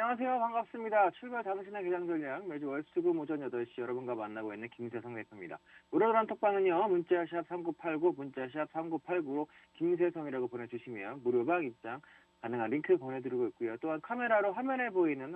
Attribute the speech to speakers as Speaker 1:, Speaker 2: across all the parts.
Speaker 1: 안녕하세요. 반갑습니다. 출발 당신의 개장 전략 매주 월수금 오전 8시 여러분과 만나고 있는 김세성 대표입니다. 오늘의 톡방은요. 문자샵 3989 문자샵 3989로 김세성이라고 보내주시면 무료방 입장 가능한 링크 보내드리고 있고요. 또한 화면에 보이는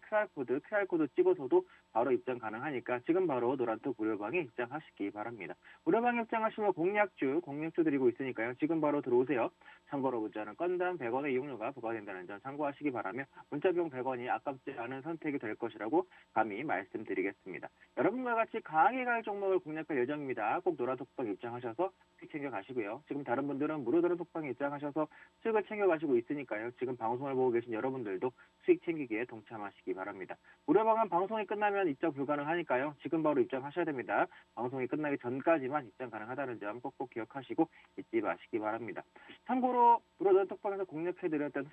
Speaker 1: QR코드 찍어서도 바로 입장 가능하니까 지금 바로 노란톡 무료방에 입장하시기 바랍니다. 무료방 입장하시면 공략주 드리고 있으니까요. 지금 바로 들어오세요. 참고로 문자는 건당 100원의 이용료가 부과된다는 점 참고하시기 바라며 문자비용 100원이 아깝지 않은 선택이 될 것이라고 감히 말씀드리겠습니다. 여러분과 같이 강하게 갈 종목을 공략할 예정입니다. 꼭 노란톡방 입장하셔서 수익 챙겨가시고요. 지금 다른 분들은 무료 노란톡방에 입장하셔서 수익을 챙겨가시고 있으니까요. 지금 방송을 보고 계신 여러분들도 수익 챙기기에 동참하시기 바랍니다. 무료방은 방송이 끝나면 입장 불가능하니까요. 지금 바로 입장하셔야 됩니다. 방송이 끝나기 전까지만 입장 가능하다는 점 꼭꼭 기억하시고 잊지 마시기 바랍니다. 참고로 무료 노란톡방에서 공략해드렸던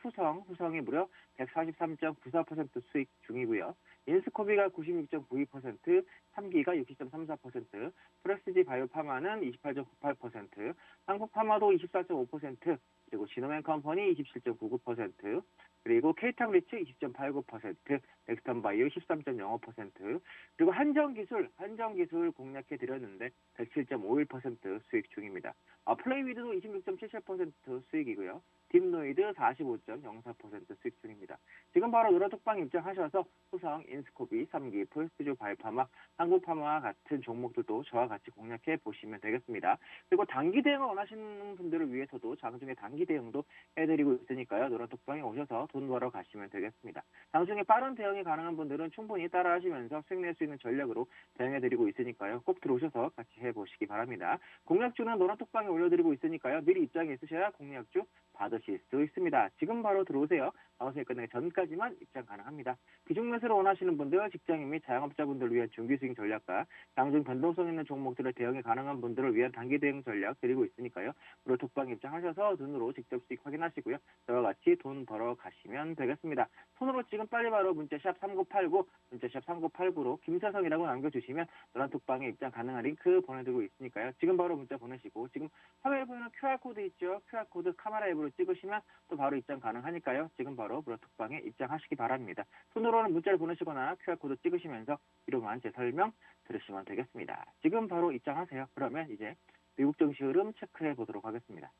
Speaker 1: 후성이 무려 143.94% 수익 중이고요. 인스코비가 96.92%, 3기가 60.34%, 프레스지 바이오파마는 28.98%, 한국파마도 24.5%, 그리고 지노맨컴퍼니 27.99%, 그리고 케이탕리츠 20.89%, 넥스턴바이오 13.05%, 그리고 한정기술 공략해드렸는데 107.51% 수익 중입니다. 플레이위드도 26.77% 수익이고요. 딥노이드 45.04% 수익 중입니다. 지금 바로 노란톡방 입장하셔서 후성, 인스코비, 3기, 프레스티주 바이오파마, 한국파마와 같은 종목들도 저와 같이 공략해 보시면 되겠습니다. 그리고 단기 대응을 원하시는 분들을 위해서도 장중에 단기 대응도 해드리고 있으니까요. 노란톡방에 오셔서 돈 벌어 가시면 되겠습니다. 장중에 빠른 대응이 가능한 분들은 충분히 따라하시면서 수익 낼 수 있는 전략으로 대응해드리고 있으니까요. 꼭 들어오셔서 같이 해보시기 바랍니다. 공략주는 노란톡방에 올려드리고 있으니까요. 미리 입장에 있으셔야 공략주 받으실 수 있습니다. 지금 바로 들어오세요. 방송이 끝나기 전까지만 입장 가능합니다. 비중 매수를 원하시는 분들, 직장인 및 자영업자분들을 위한 중기 수익 전략과 장중 변동성 있는 종목들을 대응이 가능한 분들을 위한 단기 대응 전략 드리고 있으니까요. 무료 톡방 입장하셔서 눈으로 직접 수익 확인하시고요. 저와 같이 돈 벌어 가시면 되겠습니다. 손으로 지금 빨리 바로 문자샵 3989, 문자샵 3989로 김세성이라고 남겨주시면 노란톡방에 입장 가능한 링크 보내드리고 있으니까요. 지금 바로 문자 보내시고 지금 화면에 보이는 QR코드 있죠? QR코드 카메라 앱으로 찍으시면 또 바로 입장 가능하니까요. 지금 바로 무료톡방에 입장하시기 바랍니다. 손으로는 문자를 보내시거나 QR코드 찍으시면서 이름만 제 설명 들으시면 되겠습니다. 지금 바로 입장하세요. 그러면 이제 미국 증시 흐름 체크해 보도록 하겠습니다.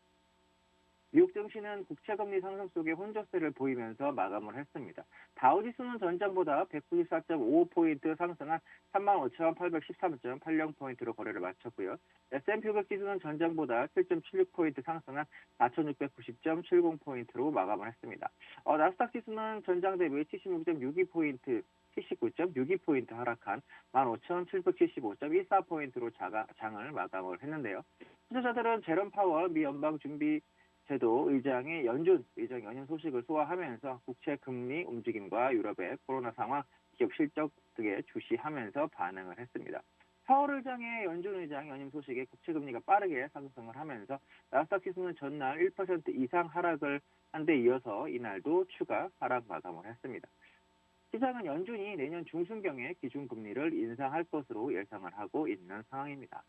Speaker 1: 미국 증시는 국채금리 상승 속에 혼조세를 보이면서 마감을 했습니다. 다우지수는 전장보다 194.55포인트 상승한 35,813.80포인트로 거래를 마쳤고요. S&P 500 지수는 전장보다 7.76포인트 상승한 4,690.70포인트로 마감을 했습니다. 나스닥 지수는 전장 대비 76.62포인트 79.62포인트 하락한 15,775.14포인트로 장을 마감을 했는데요. 투자자들은 제롬 파월 미 연방준비제도 의장의 연준 소식을 소화하면서 국채 금리 움직임과 유럽의 코로나 상황, 기업 실적 등에 주시하면서 반응을 했습니다. 파월 의장의 연준 의장 연임 소식에 국채 금리가 빠르게 상승을 하면서 나스닥 지수는 전날 1% 이상 하락을 한 데 이어서 이날도 추가 하락 마감을 했습니다. 시장은 연준이 내년 중순경에 기준금리를 인상할 것으로 예상을 하고 있는 상황입니다.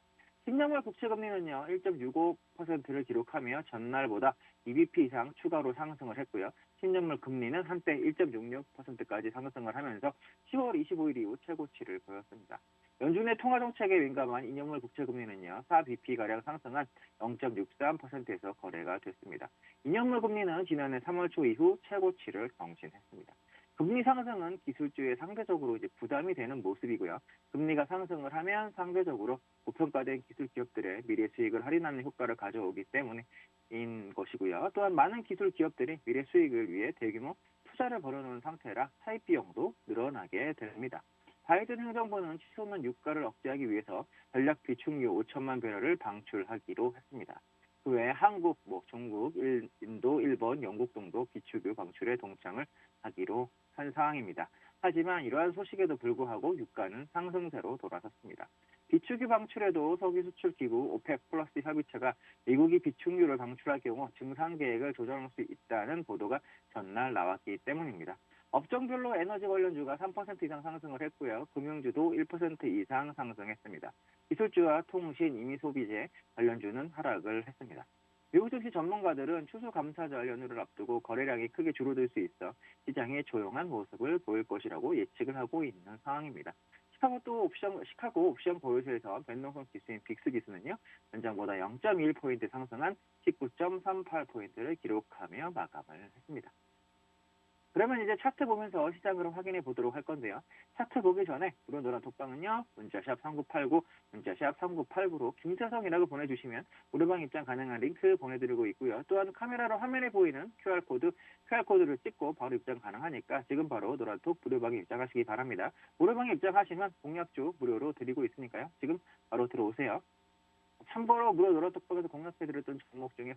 Speaker 1: 10년물 국채금리는요 1.65%를 기록하며 전날보다 2bp 이상 추가로 상승을 했고요. 10년물 금리는 한때 1.66%까지 상승을 하면서 10월 25일 이후 최고치를 보였습니다. 연준의 통화정책에 민감한 2년물 국채금리는요 4bp가량 상승한 0.63%에서 거래가 됐습니다. 2년물 금리는 지난해 3월 초 이후 최고치를 경신했습니다. 금리 상승은 기술주에 상대적으로 부담이 되는 모습이고요. 금리가 상승을 하면 상대적으로 고평가된 기술 기업들의 미래 수익을 할인하는 효과를 가져오기 때문인 것이고요. 또한 많은 기술 기업들이 미래 수익을 위해 대규모 투자를 벌여놓은 상태라 차입 비용도 늘어나게 됩니다. 바이든 행정부는 치솟는 유가를 억제하기 위해서 전략 비축유 5천만 배럴을 방출하기로 했습니다. 그 외에 한국, 중국, 인도, 일본, 영국 등도 비축유 방출에 동참을 하기로 한 상황입니다. 하지만 이러한 소식에도 불구하고 유가는 상승세로 돌아섰습니다. 비축유 방출에도 석유 수출 기구 오펙 플러스 협의체가 미국이 비축유를 방출할 경우 증상 계획을 조정할 수 있다는 보도가 전날 나왔기 때문입니다. 업종별로 에너지 관련주가 3% 이상 상승을 했고요. 금융주도 1% 이상 상승했습니다. 기술주와 통신, 임의소비재 관련주는 하락을 했습니다. 미국 증시 전문가들은 추수감사절 연휴를 앞두고 거래량이 크게 줄어들 수 있어 시장이 조용한 모습을 보일 것이라고 예측을 하고 있는 상황입니다. 시카고 옵션 보유소에서 변동성 지수인 빅스 지수는요, 전장보다 0.1포인트 상승한 19.38포인트를 기록하며 마감을 했습니다. 그러면 이제 차트 보면서 시장 흐름 확인해 보도록 할 건데요. 차트 보기 전에 무료노란 톡방은요. 문자샵 3989, 문자샵 3989로 김세성이라고 보내주시면 무료방 입장 가능한 링크 보내드리고 있고요. 또한 카메라로 화면에 보이는 QR코드를 찍고 바로 입장 가능하니까 지금 바로 노란톡 무료방에 입장하시기 바랍니다. 무료방에 입장하시면 공략주 무료로 드리고 있으니까요. 지금 바로 들어오세요. 참고로 무료 노란톡방에서 공략해드렸던 종목 중에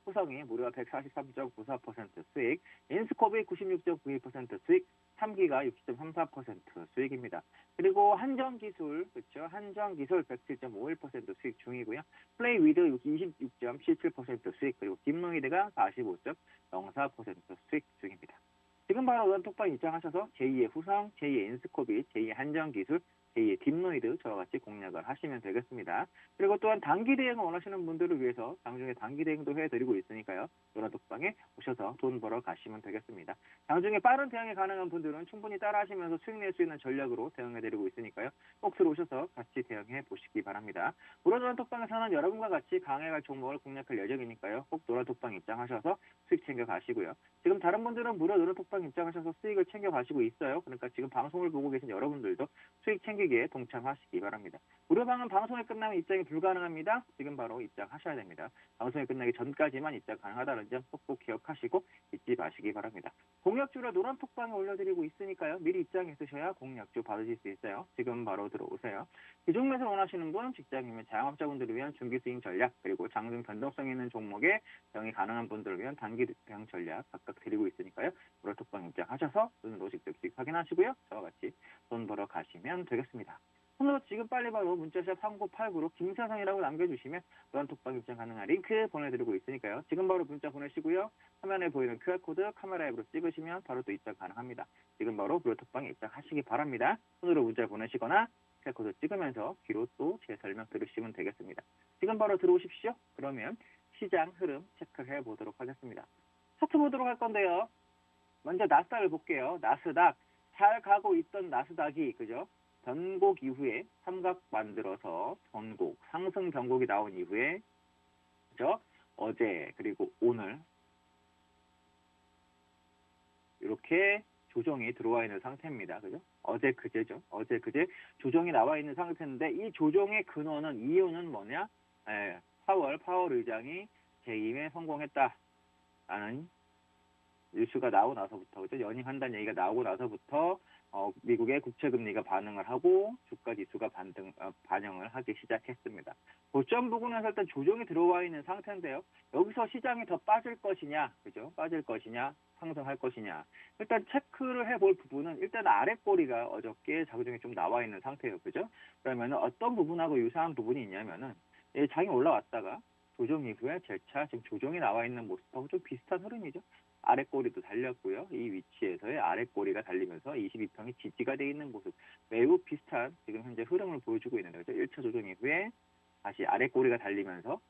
Speaker 1: 후성이 무려 143.94% 수익, 인스코비 96.92% 수익, 3기가 60.34% 수익입니다. 그리고 한정기술 107.51% 수익 중이고요. 플레이위드 26.77% 수익, 그리고 딥노이드가 45.04% 수익 중입니다. 지금 바로 노란톡방 입장하셔서 제2의 후성, 제2의 인스코비, 제2의 한정기술, 제2의 딥노이드 저와 같이 공략을 하시면 되겠습니다. 그리고 또한 단기 대응을 원하시는 분들을 위해서 장중에 단기 대응도 해드리고 있으니까요. 노란톡방에 오셔서 돈 벌어 가시면 되겠습니다. 장중에 빠른 대응이 가능한 분들은 충분히 따라하시면서 수익 낼 수 있는 전략으로 대응해드리고 있으니까요. 꼭 들어오셔서 같이 대응해 보시기 바랍니다. 노란톡방에서는 여러분과 같이 강해갈 종목을 공략할 예정이니까요. 꼭 노란톡방 입장하셔서 수익 챙겨 가시고요. 지금 다른 분들은 무료 노란톡방 입장하셔서 수익을 챙겨 가시고 있어요. 그러니까 지금 방송을 보고 계신 여러분들도 수익 챙기기에 동참하시기 바랍니다. 무료방은 방송이 끝나면 입장이 불가능합니다. 지금 바로 입장하셔야 됩니다. 방송이 끝나기 전까지만 입장 가능하다는 점 꼭꼭 기억하시고 잊지 마시기 바랍니다. 공략주를 노란톡방에 올려드리고 있으니까요. 미리 입장해 두셔야 공략주 받으실 수 있어요. 지금 바로 들어오세요. 기존 매수 원하시는 분, 직장인이나 자영업자분들을 위한 중기 스윙 전략, 그리고 장중 변동성 있는 종목에 대응이 가능한 분들을 위한 단기 대응 전략 각각 드리고 있으니까요. 노란톡방 입장하셔서 눈으로 직접 수익 확인하시고요. 저와 같이 돈 벌어 가시면 되겠습니다. 손으로 지금 빨리 바로 문자샵 3989로 김세성이라고 남겨주시면 노란톡방 입장 가능한 링크 보내드리고 있으니까요. 지금 바로 문자 보내시고요. 화면에 보이는 QR코드 카메라 앱으로 찍으시면 바로 또 입장 가능합니다. 지금 바로 노란톡방에 입장하시기 바랍니다. 손으로 문자 보내시거나 QR코드 찍으면서 뒤로 또 제 설명 들으시면 되겠습니다. 지금 바로 들어오십시오. 그러면 시장 흐름 체크해 보도록 하겠습니다. 차트 보도록 할 건데요. 먼저 나스닥을 볼게요. 나스닥 잘 가고 있던 나스닥이 그죠? 변곡 이후에 삼각 만들어서 변곡, 상승 변곡이 나온 이후에 그죠? 어제 그리고 오늘 이렇게 조정이 들어와 있는 상태입니다. 그죠? 어제 그제죠. 어제 그제 조정이 나와 있는 상태인데 이 조정의 근원은 이유는 뭐냐? 파월 의장이 재임에 성공했다라는 뉴스가 나오고 나서부터 그죠? 연임한다는 얘기가 나오고 나서부터 미국의 국채금리가 반응을 하고 주가 지수가 반영을 하기 시작했습니다. 고점 부근에서 일단 조정이 들어와 있는 상태인데요. 여기서 시장이 더 빠질 것이냐, 그죠? 빠질 것이냐, 상승할 것이냐. 일단 체크를 해볼 부분은 일단 아래 꼬리가 어저께 자구정에 좀 나와 있는 상태예요, 그죠? 그러면 어떤 부분하고 유사한 부분이 있냐면은 장이 올라왔다가 조정 이후에 재차 지금 조정이 나와 있는 모습하고 좀 비슷한 흐름이죠. 아랫꼬리도 달렸고요. 이 위치에서의 아랫꼬리가 달리면서 22평이 지지가 되어 있는 모습 매우 비슷한 지금 현재 흐름을 보여주고 있는 거죠. 1차 조정 이후에 다시 아랫꼬리가 달리면서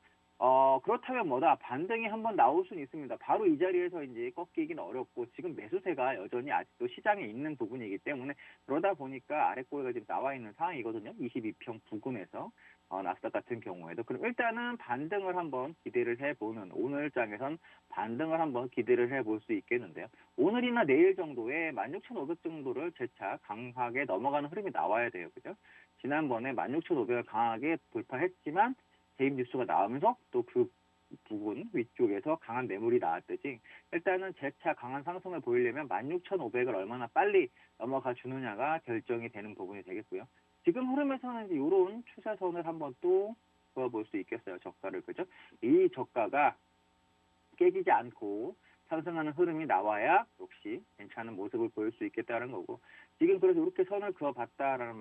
Speaker 1: 그렇다면 뭐다? 반등이 한번 나올 수는 있습니다. 바로 이 자리에서 이제 꺾이기는 어렵고 지금 매수세가 여전히 아직도 시장에 있는 부분이기 때문에 그러다 보니까 아랫꼬리가 지금 나와 있는 상황이거든요. 22평 부근에서 나스닥 같은 경우에도 그럼 일단은 반등을 한번 기대를 해보는 오늘장에선 반등을 한번 기대를 해볼 수 있겠는데요. 오늘이나 내일 정도에 16,500 정도를 재차 강하게 넘어가는 흐름이 나와야 돼요. 그죠? 지난번에 16,500을 강하게 돌파했지만 재임 뉴스가 나오면서 또 그 부분 위쪽에서 강한 매물이 나왔듯이 일단은 재차 강한 상승을 보이려면 16,500을 얼마나 빨리 넘어가 주느냐가 결정이 되는 부분이 되겠고요. 지금 흐름에서는 이제 이런 추세선을 한번 또 그어볼 수 있겠어요. 저가를 그죠? 이 저가가 깨지지 않고 상승하는 흐름이 나와야 역시 괜찮은 모습을 보일 수 있겠다는 거고 지금 그래서 이렇게 선을 그어봤다라는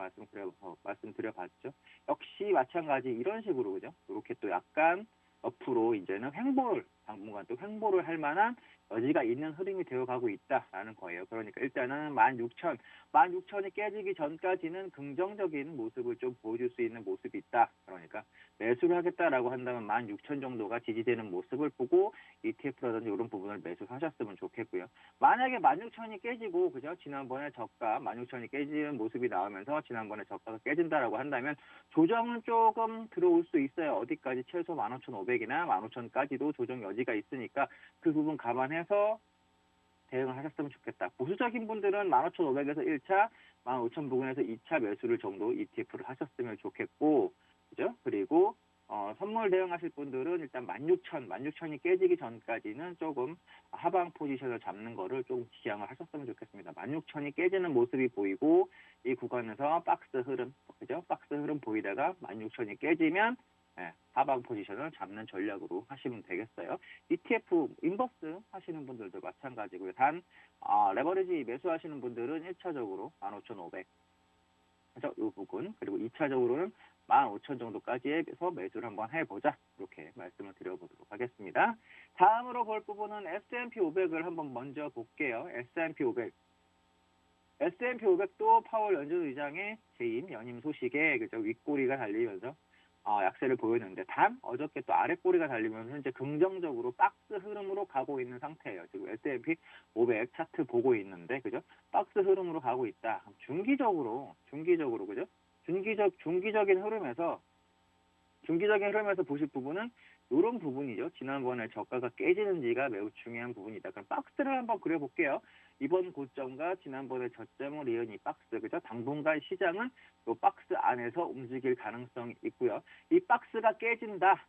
Speaker 1: 말씀드려봤죠. 역시 마찬가지 이런 식으로 그죠? 이렇게 또 약간 옆으로 이제는 횡보를 당분간 또 횡보를 할 만한 여지가 있는 흐름이 되어가고 있다라는 거예요. 그러니까 일단은 16,000이 깨지기 전까지는 긍정적인 모습을 좀 보여줄 수 있는 모습이 있다. 그러니까 매수를 하겠다라고 한다면 16,000 정도가 지지되는 모습을 보고 ETF라든지 이런 부분을 매수하셨으면 좋겠고요. 만약에 16,000이 깨지고 그죠? 지난번에 저가 16,000이 깨지는 모습이 나오면서 지난번에 저가가 깨진다라고 한다면 조정은 조금 들어올 수 있어요. 어디까지 최소 15,500이나 15,000까지도 조정 여지가 있으니까 그 부분 감안해서 대응을 하셨으면 좋겠다. 보수적인 분들은 15,500에서 1차, 15,000 부근에서 2차 매수를 정도 ETF를 하셨으면 좋겠고, 그죠? 그리고 선물 대응하실 분들은 일단 16,000이 깨지기 전까지는 조금 하방 포지션을 잡는 거를 조금 지향을 하셨으면 좋겠습니다. 16,000이 깨지는 모습이 보이고 이 구간에서 박스 흐름, 그죠? 박스 흐름 보이다가 16,000이 깨지면 하방 포지션을 잡는 전략으로 하시면 되겠어요. ETF 인버스 하시는 분들도 마찬가지고요. 단 레버리지 매수하시는 분들은 1차적으로 15,500 그죠? 이 부분 그리고 2차적으로는 15,000 정도까지 해서 매수를 한번 해보자. 이렇게 말씀을 드려보도록 하겠습니다. 다음으로 볼 부분은 S&P 500을 한번 먼저 볼게요. S&P 500. S&P 500도 파월 연준 의장의 재임 연임 소식에 그죠? 윗꼬리가 달리면서 약세를 보였는데 단 어저께 또 아랫꼬리가 달리면서 현재 긍정적으로 박스 흐름으로 가고 있는 상태예요. 지금 S&P 500 차트 보고 있는데 그죠? 박스 흐름으로 가고 있다. 중기적으로 그죠? 중기적인 흐름에서 보실 부분은 이런 부분이죠. 지난번에 저가가 깨지는지가 매우 중요한 부분이다. 그럼 박스를 한번 그려볼게요. 이번 고점과 지난번에 저점을 이은 이 박스, 그죠? 당분간 시장은 이 박스 안에서 움직일 가능성이 있고요. 이 박스가 깨진다.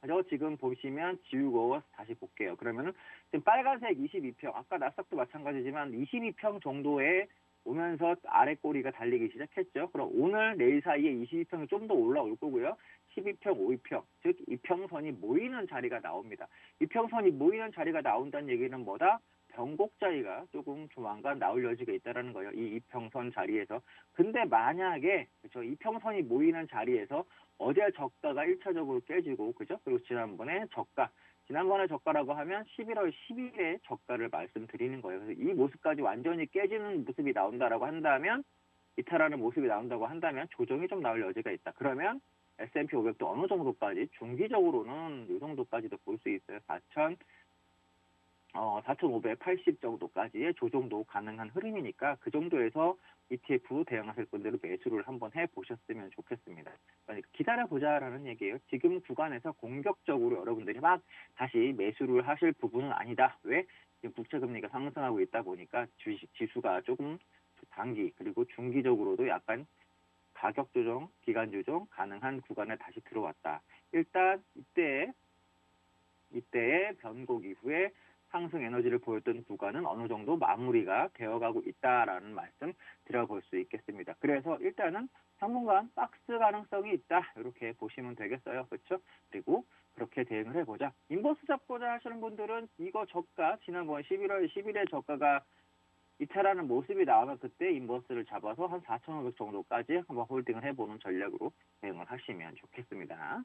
Speaker 1: 그죠? 지금 보시면 지우고 다시 볼게요. 그러면은 지금 빨간색 22평, 아까 나스닥도 마찬가지지만 22평 정도에 오면서 아래 꼬리가 달리기 시작했죠. 그럼 오늘 내일 사이에 22평이 좀 더 올라올 거고요. 12평, 5평, 즉 이평선이 모이는 자리가 나옵니다. 이평선이 모이는 자리가 나온다는 얘기는 뭐다? 변곡자리가 조금 조만간 나올 여지가 있다는 거예요. 이 이평선 자리에서. 근데 만약에 그렇죠? 이평선이 모이는 자리에서 어제 저가가 1차적으로 깨지고 그죠? 그리고 지난번에 저가라고 하면 11월 10일에 저가를 말씀드리는 거예요. 그래서 이 모습까지 완전히 깨지는 모습이 나온다라고 한다면 이탈하는 모습이 나온다고 한다면 조정이 좀 나올 여지가 있다. 그러면 S&P 500도 어느 정도까지 중기적으로는 이 정도까지도 볼 수 있어요. 4,580 정도까지의 조정도 가능한 흐름이니까 그 정도에서 ETF 대응하실 분들은 매수를 한번 해보셨으면 좋겠습니다. 그러니까 기다려보자라는 얘기예요. 지금 구간에서 공격적으로 여러분들이 막 다시 매수를 하실 부분은 아니다. 왜? 지금 국채금리가 상승하고 있다 보니까 주식 지수가 조금 단기 그리고 중기적으로도 약간 가격 조정, 기간 조정 가능한 구간에 다시 들어왔다. 일단 이때의 변곡 이후에 상승 에너지를 보였던 구간은 어느 정도 마무리가 되어가고 있다라는 말씀 드려볼 수 있겠습니다. 그래서 일단은 당분간 박스 가능성이 있다. 이렇게 보시면 되겠어요. 그렇죠? 그리고 그렇게 대응을 해보자. 인버스 잡고자 하시는 분들은 이거 저가 지난번 11월 10일에 저가가 이탈하는 모습이 나오면 그때 인버스를 잡아서 한 4,500 정도까지 한번 홀딩을 해보는 전략으로 대응을 하시면 좋겠습니다.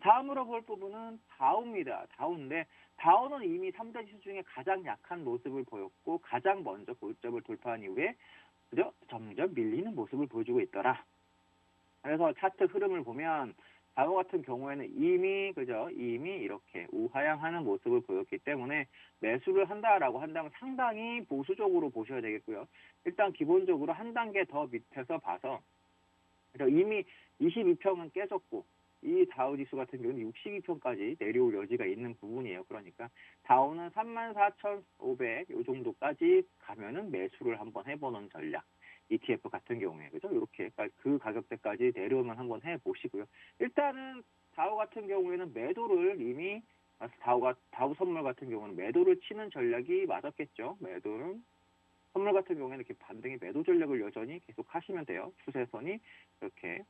Speaker 1: 다음으로 볼 부분은 다우입니다. 다우인데 다우는 이미 3대 지수 중에 가장 약한 모습을 보였고 가장 먼저 고점을 돌파한 이후에 그죠? 점점 밀리는 모습을 보여주고 있더라. 그래서 차트 흐름을 보면 다우 같은 경우에는 이미 이렇게 우하향하는 모습을 보였기 때문에 매수를 한다라고 한다면 상당히 보수적으로 보셔야 되겠고요. 일단 기본적으로 한 단계 더 밑에서 봐서 이미 22평은 깨졌고 이 다우지수 같은 경우는 62평까지 내려올 여지가 있는 부분이에요. 그러니까 다우는 34,500 이 정도까지 가면은 매수를 한번 해보는 전략. ETF 같은 경우에 그죠? 이렇게 그 가격대까지 내려오면 한번 해보시고요. 일단은 다우 같은 경우에는 매도를 이미 다우 선물 같은 경우는 매도를 치는 전략이 맞았겠죠. 매도는 선물 같은 경우에는 이렇게 반등의 매도 전략을 여전히 계속 하시면 돼요. 추세선이 이렇게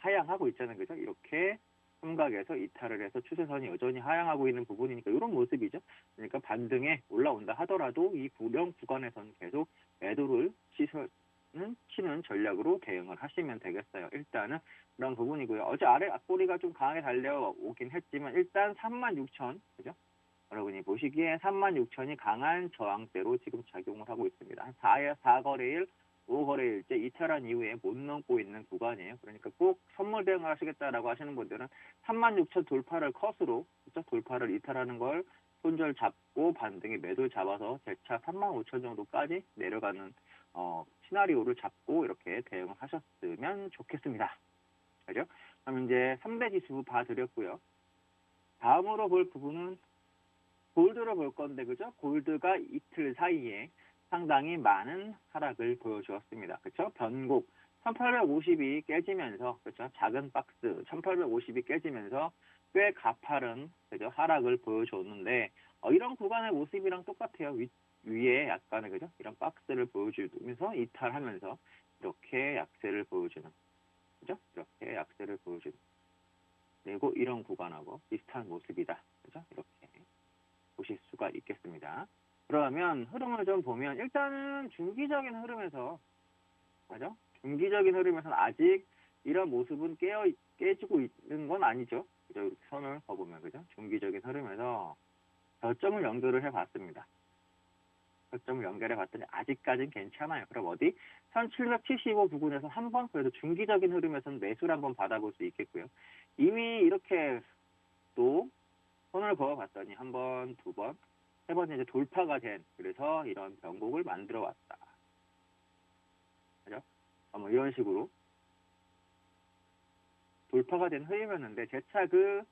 Speaker 1: 하향하고 있잖아요. 그죠? 이렇게 삼각에서 이탈을 해서 추세선이 여전히 하향하고 있는 부분이니까 이런 모습이죠. 그러니까 반등에 올라온다 하더라도 이 구령 구간에서는 계속 매도를 치는 전략으로 대응을 하시면 되겠어요. 일단은 그런 부분이고요. 어제 아래 앞꼬리가 좀 강하게 달려오긴 했지만 일단 36,000, 그죠? 여러분이 보시기에 36,000이 강한 저항대로 지금 작용을 하고 있습니다. 한 4거래일, 5거래일째 이탈한 이후에 못 넘고 있는 구간이에요. 그러니까 꼭 선물 대응을 하시겠다라고 하시는 분들은 36,000 돌파를 컷으로, 그렇죠? 돌파를 이탈하는 걸 손절 잡고 반등에 매도를 잡아서 재차 35,000 정도까지 내려가는 시나리오를 잡고 이렇게 대응을 하셨으면 좋겠습니다. 그죠? 그럼 이제 3대 지수 봐드렸고요. 다음으로 볼 부분은 골드로 볼 건데, 그죠? 골드가 이틀 사이에 상당히 많은 하락을 보여주었습니다. 그렇죠? 변곡 1850이 깨지면서, 그렇죠? 작은 박스 1850이 깨지면서 꽤 가파른, 그죠? 하락을 보여줬는데 이런 구간의 모습이랑 똑같아요. 위에 약간의, 그죠? 이런 박스를 보여주면서 이탈하면서 이렇게 약세를 보여주는, 그죠? 이렇게 약세를 보여주는, 그리고 이런 구간하고 비슷한 모습이다. 그죠? 이렇게 보실 수가 있겠습니다. 그러면 흐름을 좀 보면 일단은 중기적인 흐름에서, 맞죠? 중기적인 흐름에서는 아직 이런 모습은 깨지고 있는 건 아니죠. 그죠? 이렇게 선을 봐보면, 그죠? 중기적인 흐름에서 저점을 연결을 해봤습니다. 저점을 연결해 봤더니 아직까지는 괜찮아요. 그럼 어디? 1775 부근에서 한번, 그래도 중기적인 흐름에서는 매수를 한번 받아볼 수 있겠고요. 이미 이렇게 또 손을 그어봤더니 한 번, 두 번, 세 번째 이제 돌파가 된, 그래서 이런 변곡을 만들어 왔다. 그죠? 뭐 이런 식으로 돌파가 된 흐름이었는데 재차 그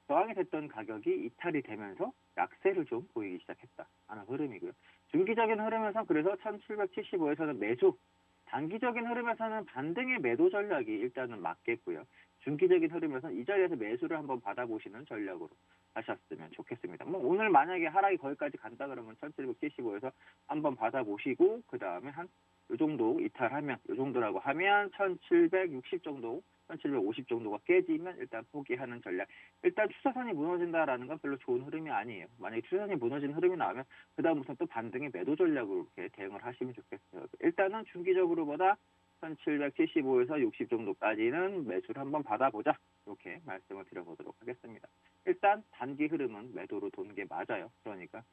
Speaker 1: 저항이 됐던 가격이 이탈이 되면서 약세를 좀 보이기 시작했다 하는 흐름이고요. 중기적인 흐름에서 그래서 1775에서는 매수, 단기적인 흐름에서는 반등의 매도 전략이 일단은 맞겠고요. 중기적인 흐름에서는 이 자리에서 매수를 한번 받아보시는 전략으로 하셨으면 좋겠습니다. 뭐 오늘 만약에 하락이 거기까지 간다 그러면 1775에서 한번 받아보시고 그 다음에 한 요 정도 이탈하면, 요 정도라고 하면 1760 정도, 1750 정도가 깨지면 일단 포기하는 전략. 일단 추세선이 무너진다라는 건 별로 좋은 흐름이 아니에요. 만약에 추세선이 무너진 흐름이 나오면 그 다음부터 또 반등의 매도 전략으로 이렇게 대응을 하시면 좋겠어요. 일단은 중기적으로보다 1775에서 60 정도까지는 매수를 한번 받아보자. 이렇게 말씀을 드려보도록 하겠습니다. 일단 단기 흐름은 매도로 도는 게 맞아요. 그러니까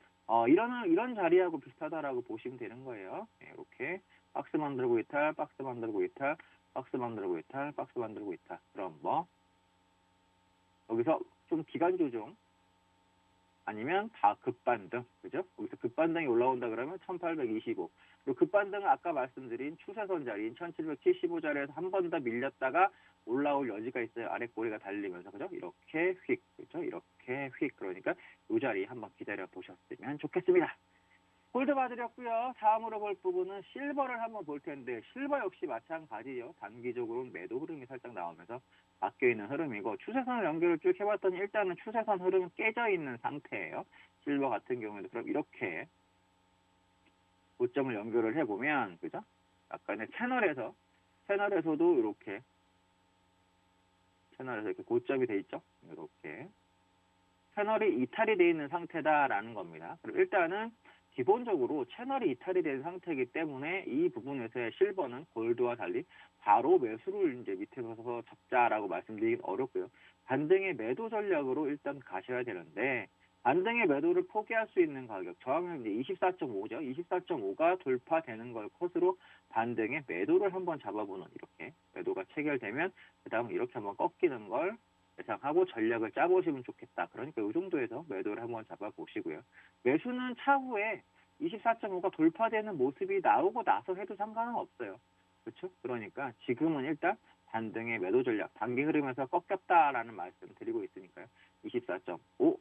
Speaker 1: 이런 자리하고 비슷하다라고 보시면 되는 거예요. 네, 이렇게 박스 만들고 이탈, 박스 만들고 이탈, 박스 만들고 이탈, 박스 만들고 이탈. 그럼 뭐 여기서 좀 기간 조정 아니면 다 급반등, 그죠? 여기서 급반등이 올라온다 그러면 1825. 그리고 급반등은 아까 말씀드린 추세선 자리인 1775 자리에서 한 번 더 밀렸다가 올라올 여지가 있어요. 아래 꼬리가 달리면서, 그죠? 이렇게 휙, 그죠? 이렇게 휙. 그러니까 이 자리 한번 기다려 보셨으면 좋겠습니다. 골드 봐드렸고요. 다음으로 볼 부분은 실버를 한번 볼 텐데 실버 역시 마찬가지요. 단기적으로는 매도 흐름이 살짝 나오면서 바뀌어있는 흐름이고 추세선을 연결을 쭉 해봤더니 일단은 추세선 흐름은 깨져 있는 상태예요. 실버 같은 경우에도 그럼 이렇게 고점을 연결을 해보면, 그죠? 약간의 채널에서도 이렇게 채널에서 이렇게 고점이 돼 있죠. 이렇게 채널이 이탈이 되어 있는 상태다라는 겁니다. 그럼 일단은 기본적으로 채널이 이탈이 된 상태이기 때문에 이 부분에서의 실버는 골드와 달리 바로 매수를 이제 밑에 서서 잡자라고 말씀드리긴 어렵고요. 반등의 매도 전략으로 일단 가셔야 되는데 반등의 매도를 포기할 수 있는 가격 저항은 이제 24.5죠. 24.5가 돌파되는 걸 컷으로 반등의 매도를 한번 잡아보는 이렇게 매도가 체결되면 그 다음 이렇게 한번 꺾이는 걸 예상하고 전략을 짜보시면 좋겠다. 그러니까 이 정도에서 매도를 한번 잡아보시고요. 매수는 차후에 24.5가 돌파되는 모습이 나오고 나서 해도 상관은 없어요. 그렇죠? 그러니까 지금은 일단 반등의 매도 전략, 단기 흐름에서 꺾였다라는 말씀 드리고 있으니까요. 24.5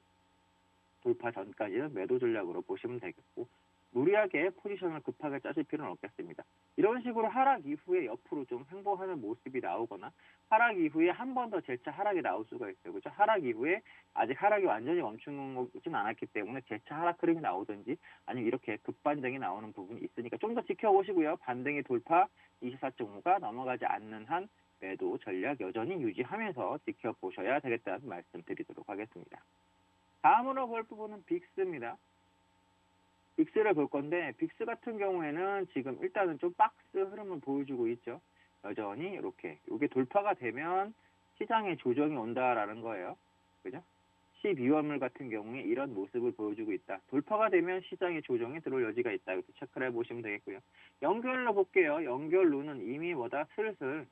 Speaker 1: 돌파 전까지는 매도 전략으로 보시면 되겠고 무리하게 포지션을 급하게 짜실 필요는 없겠습니다. 이런 식으로 하락 이후에 옆으로 좀 횡보하는 모습이 나오거나 하락 이후에 한 번 더 재차 하락이 나올 수가 있어요. 그렇죠? 하락 이후에 아직 하락이 완전히 멈추진 않았기 때문에 재차 하락 흐름이 나오든지 아니면 이렇게 급반등이 나오는 부분이 있으니까 좀 더 지켜보시고요. 반등의 돌파 24.5가 넘어가지 않는 한 매도 전략 여전히 유지하면서 지켜보셔야 되겠다는 말씀 드리도록 하겠습니다. 다음으로 볼 부분은 빅스입니다. 빅스를 볼 건데 빅스 같은 경우에는 지금 일단은 좀 박스 흐름을 보여주고 있죠. 여전히 이렇게 이게 돌파가 되면 시장에 조정이 온다라는 거예요. 그죠? 12월물 같은 경우에 이런 모습을 보여주고 있다. 돌파가 되면 시장에 조정이 들어올 여지가 있다. 이렇게 체크를 해보시면 되겠고요. 연결로 볼게요. 연결로는 이미 뭐다 슬슬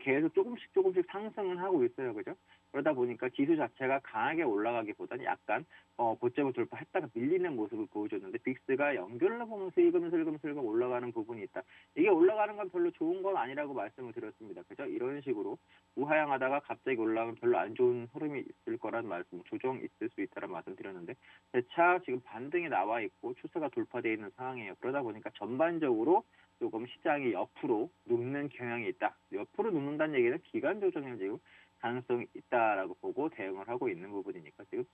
Speaker 1: 계속 조금씩 상승은 하고 있어요. 그죠? 그러다 보니까 지수 자체가 강하게 올라가기보다는 약간 고점을 돌파했다가 밀리는 모습을 보여줬는데 빅스가 연결로 보면 슬금슬금 올라가는 부분이 있다. 이게 올라가는 건 별로 좋은 건 아니라고 말씀을 드렸습니다. 그죠? 이런 식으로 우하향하다가 갑자기 올라가면 별로 안 좋은 흐름이 있을 거란 말씀, 조정 있을 수 있다는 말씀 드렸는데 재차 지금 반등이 나와 있고 추세가 돌파되어 있는 상황이에요. 그러다 보니까 전반적으로 조금 시장이 옆으로 눕는 경향이 있다. 옆으로 눕는다는 얘기는 기간 조정에 지금 가능성이 있다라고 보고 대응을 하고 있는 부분이니까 지금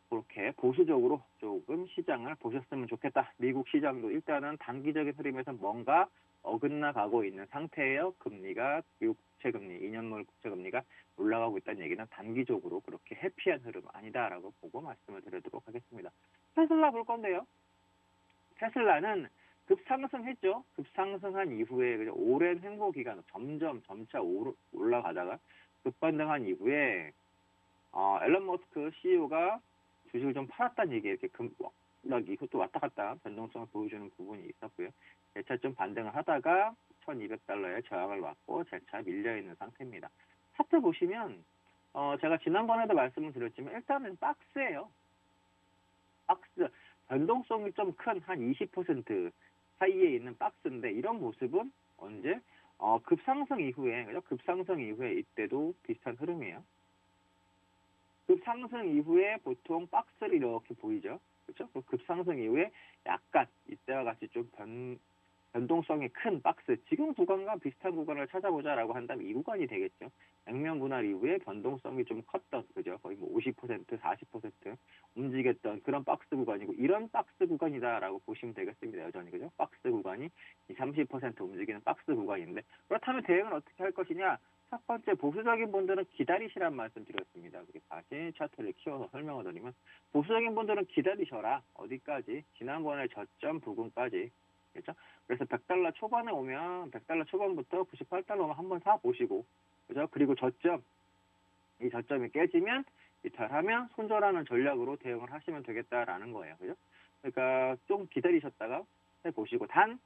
Speaker 1: 그렇게 보수적으로 조금 시장을 보셨으면 좋겠다. 미국 시장도 일단은 단기적인 흐름에서 뭔가 어긋나 가고 있는 상태예요. 금리가 미국 국채금리, 2년물 국채금리가 올라가고 있다는 얘기는 단기적으로 그렇게 해피한 흐름 아니다라고 보고 말씀을 드리도록 하겠습니다. 테슬라 볼 건데요. 테슬라는 급상승했죠. 급상승한 이후에 오랜 횡보 기간 점차 올라가다가 급반등한 이후에 앨런 머스크 CEO가 주식을 좀 팔았다는 얘기 이렇게 이것도 왔다 갔다 변동성을 보여주는 부분이 있었고요. 재차 좀 반등을 하다가 $1,200에 저항을 받고 재차 밀려있는 상태입니다. 차트 보시면 제가 지난번에도 말씀을 드렸지만 일단은 박스예요. 박스 변동성이 좀 큰 한 20% 사이에 있는 박스인데 이런 모습은 언제? 급상승 이후에 그죠? 급상승 이후에 이때도 비슷한 흐름이에요. 급상승 이후에 보통 박스를 이렇게 보이죠. 그렇죠? 급상승 이후에 약간 이때와 같이 좀 변동성이 큰 박스, 지금 구간과 비슷한 구간을 찾아보자라고 한다면 이 구간이 되겠죠. 액면 분할 이후에 변동성이 좀 컸던, 그죠? 거의 뭐 50%, 40% 움직였던 그런 박스 구간이고, 이런 박스 구간이다라고 보시면 되겠습니다. 여전히, 그죠? 박스 구간이 30% 움직이는 박스 구간인데, 그렇다면 대응은 어떻게 할 것이냐? 첫 번째, 보수적인 분들은 기다리시란 말씀 드렸습니다. 다시 차트를 키워서 설명을 드리면, 보수적인 분들은 기다리셔라. 어디까지? 지난번에 저점 부근까지. 그렇죠? 그래서 $100 초반에 오면 100달러 초반부터 $98 오면 한번 사보시고, 그죠? 그리고 이 저점이 깨지면 이탈하면 손절하는 전략으로 대응을 하시면 되겠다라는 거예요. 그죠? 그러니까 좀 기다리셨다가 해보시고, 단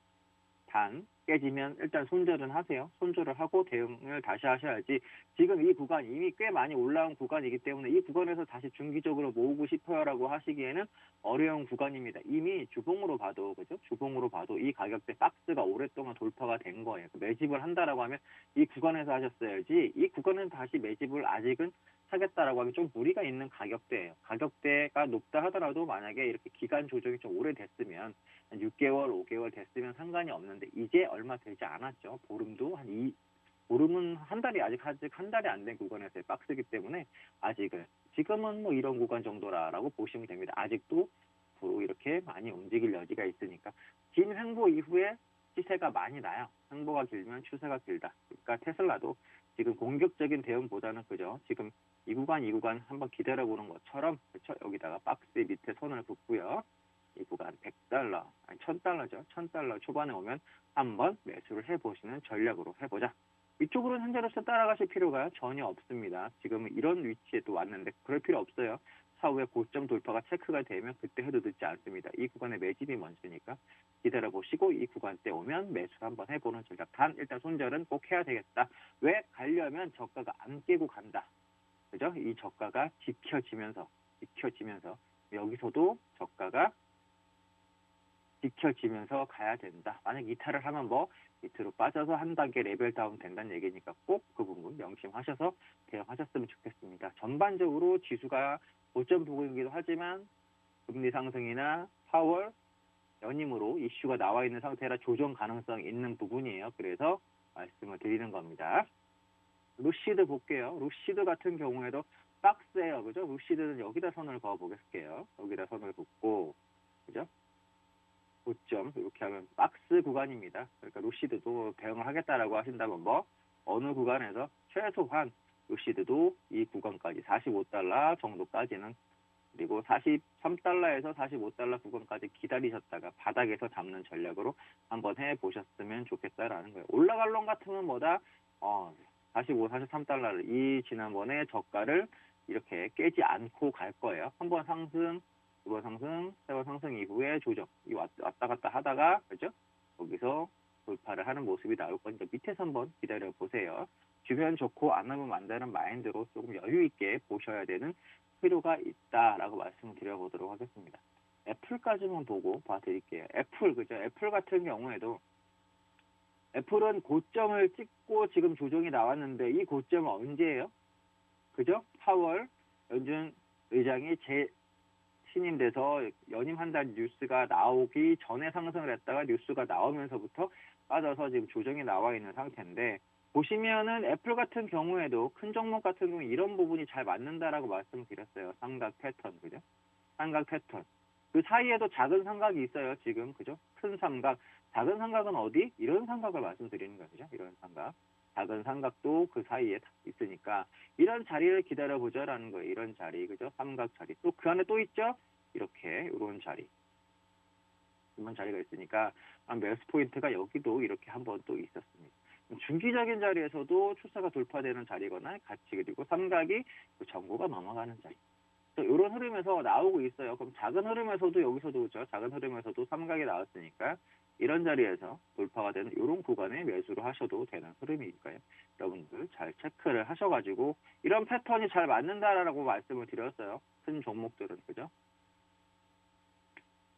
Speaker 1: 깨지면 일단 손절은 하세요. 손절을 하고 대응을 다시 하셔야지. 지금 이 구간 이미 꽤 많이 올라온 구간이기 때문에 이 구간에서 다시 중기적으로 모으고 싶어요라고 하시기에는 어려운 구간입니다. 이미 주봉으로 봐도 그죠? 주봉으로 봐도 이 가격대 박스가 오랫동안 돌파가 된 거예요. 매집을 한다라고 하면 이 구간에서 하셨어야지. 이 구간은 다시 매집을 아직은 하겠다라고 하면 좀 무리가 있는 가격대예요. 가격대가 높다 하더라도 만약에 이렇게 기간 조정이 좀 오래됐으면 한 6개월, 5개월 됐으면 상관이 없는데 이제 얼마 되지 않았죠. 보름은 한 달이 아직 한 달이 안 된 구간에서의 박스이기 때문에 아직은 지금은 뭐 이런 구간 정도라고 보시면 됩니다. 아직도 이렇게 많이 움직일 여지가 있으니까 긴 횡보 이후에 시세가 많이 나요. 횡보가 길면 추세가 길다. 그러니까 테슬라도 지금 공격적인 대응보다는 그죠. 지금 이 구간 한번 기다려보는 것처럼 그렇죠. 여기다가 박스 밑에 손을 긋고요. 이 구간 $100, 아니 $1,000죠. $1,000 초반에 오면 한번 매수를 해보시는 전략으로 해보자. 이쪽으로는 현재로서 따라가실 필요가 전혀 없습니다. 지금 이런 위치에 또 왔는데 그럴 필요 없어요. 차후에 고점 돌파가 체크가 되면 그때 해도 늦지 않습니다. 이 구간에 매집이 먼저니까 기다려보시고 이 구간대 오면 매수를 한번 해보는 전략. 단 일단 손절은 꼭 해야 되겠다. 왜? 가려면 저가가 안 깨고 간다. 그죠? 이 저가가 지켜지면서 여기서도 저가가 지켜지면서 가야 된다. 만약 이탈을 하면 밑으로 빠져서 한 단계 레벨 다운 된다는 얘기니까 꼭 그 부분 명심하셔서 대응하셨으면 좋겠습니다. 전반적으로 지수가 고점 부근이기도 하지만 금리 상승이나 4월 연임으로 이슈가 나와 있는 상태라 조정 가능성이 있는 부분이에요. 그래서 말씀을 드리는 겁니다. 루시드 볼게요. 루시드 같은 경우에도 박스예요. 그죠? 루시드는 여기다 선을 그어보겠게요. 여기다 선을 긋고, 그죠? 고점 이렇게 하면 박스 구간입니다. 그러니까 루시드도 대응을 하겠다라고 하신다면 어느 구간에서 최소한 루시드도 이 구간까지 $45 정도까지는 그리고 43달러에서 45달러 구간까지 기다리셨다가 바닥에서 잡는 전략으로 한번 해보셨으면 좋겠다라는 거예요. 올라갈 놈 같으면 뭐다? 45, 43달러를 이 지난번에 저가를 이렇게 깨지 않고 갈 거예요. 한 번 상승, 두 번 상승, 세 번 상승 이후에 조정. 이 왔다 갔다 하다가, 그죠? 거기서 돌파를 하는 모습이 나올 거니까 밑에서 한번 기다려 보세요. 주변 좋고 안 하면 안다는 마인드로 조금 여유 있게 보셔야 되는 필요가 있다라고 말씀을 드려보도록 하겠습니다. 애플까지만 보고 봐드릴게요. 애플, 그죠? 애플 같은 경우에도 애플은 고점을 찍고 지금 조정이 나왔는데 이 고점은 언제예요? 그죠? 4월 연준 의장이 신임돼서 연임한다는 뉴스가 나오기 전에 상승을 했다가 뉴스가 나오면서부터 빠져서 지금 조정이 나와 있는 상태인데 보시면은 애플 같은 경우에도 큰 종목 같은 경우 이런 부분이 잘 맞는다라고 말씀을 드렸어요. 삼각 패턴, 그죠? 삼각 패턴. 그 사이에도 작은 삼각이 있어요, 지금. 그죠? 큰 삼각. 작은 삼각은 어디? 이런 삼각을 말씀드리는 거죠. 이런 삼각. 작은 삼각도 그 사이에 있으니까 이런 자리를 기다려보자라는 거예요. 이런 자리, 그죠? 삼각 자리. 또 그 안에 또 있죠? 이렇게, 이런 자리. 이런 자리가 있으니까 매수 포인트가 여기도 이렇게 한번 또 있었습니다. 중기적인 자리에서도 추세가 돌파되는 자리거나 같이 그리고 삼각이 전고가 넘어가는 자리. 이런 흐름에서 나오고 있어요. 그럼 작은 흐름에서도 여기서도 그렇죠. 작은 흐름에서도 삼각이 나왔으니까 이런 자리에서 돌파가 되는 이런 구간에 매수를 하셔도 되는 흐름이니까요. 여러분들 잘 체크를 하셔가지고 이런 패턴이 잘 맞는다라고 말씀을 드렸어요. 큰 종목들은 그죠?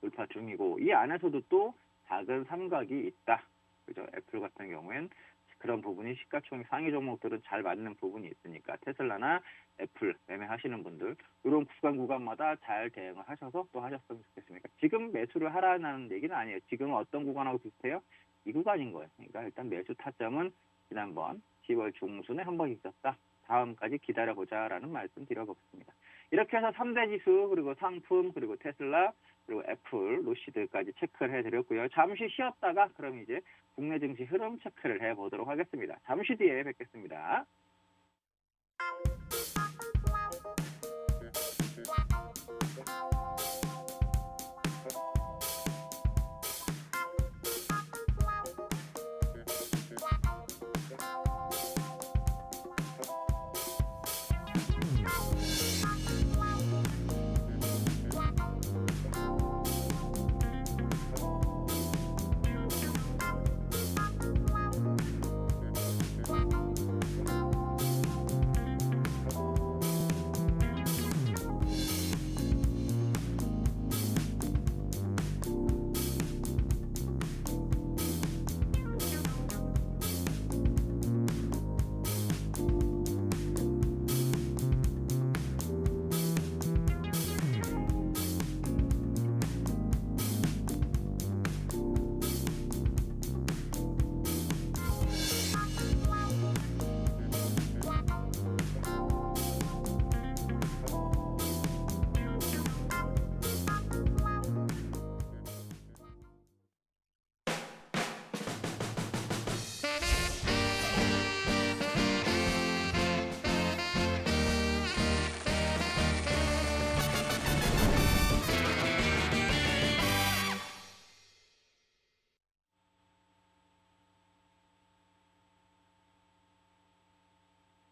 Speaker 1: 돌파 중이고 이 안에서도 또 작은 삼각이 있다. 그죠? 애플 같은 경우엔 그런 부분이 시가총액 상위 종목들은 잘 맞는 부분이 있으니까 테슬라나 애플 매매하시는 분들 이런 구간마다 잘 대응을 하셔서 또 하셨으면 좋겠습니다. 지금 매수를 하라는 얘기는 아니에요. 지금은 어떤 구간하고 비슷해요? 이 구간인 거예요. 그러니까 일단 매수 타점은 지난번 10월 중순에 한번 있었다. 다음까지 기다려보자라는 말씀 드려보겠습니다. 이렇게 해서 3대 지수 그리고 상품 그리고 테슬라 그리고 애플, 루시드까지 체크를 해드렸고요. 잠시 쉬었다가 그럼 이제 국내 증시 흐름 체크를 해보도록 하겠습니다. 잠시 뒤에 뵙겠습니다.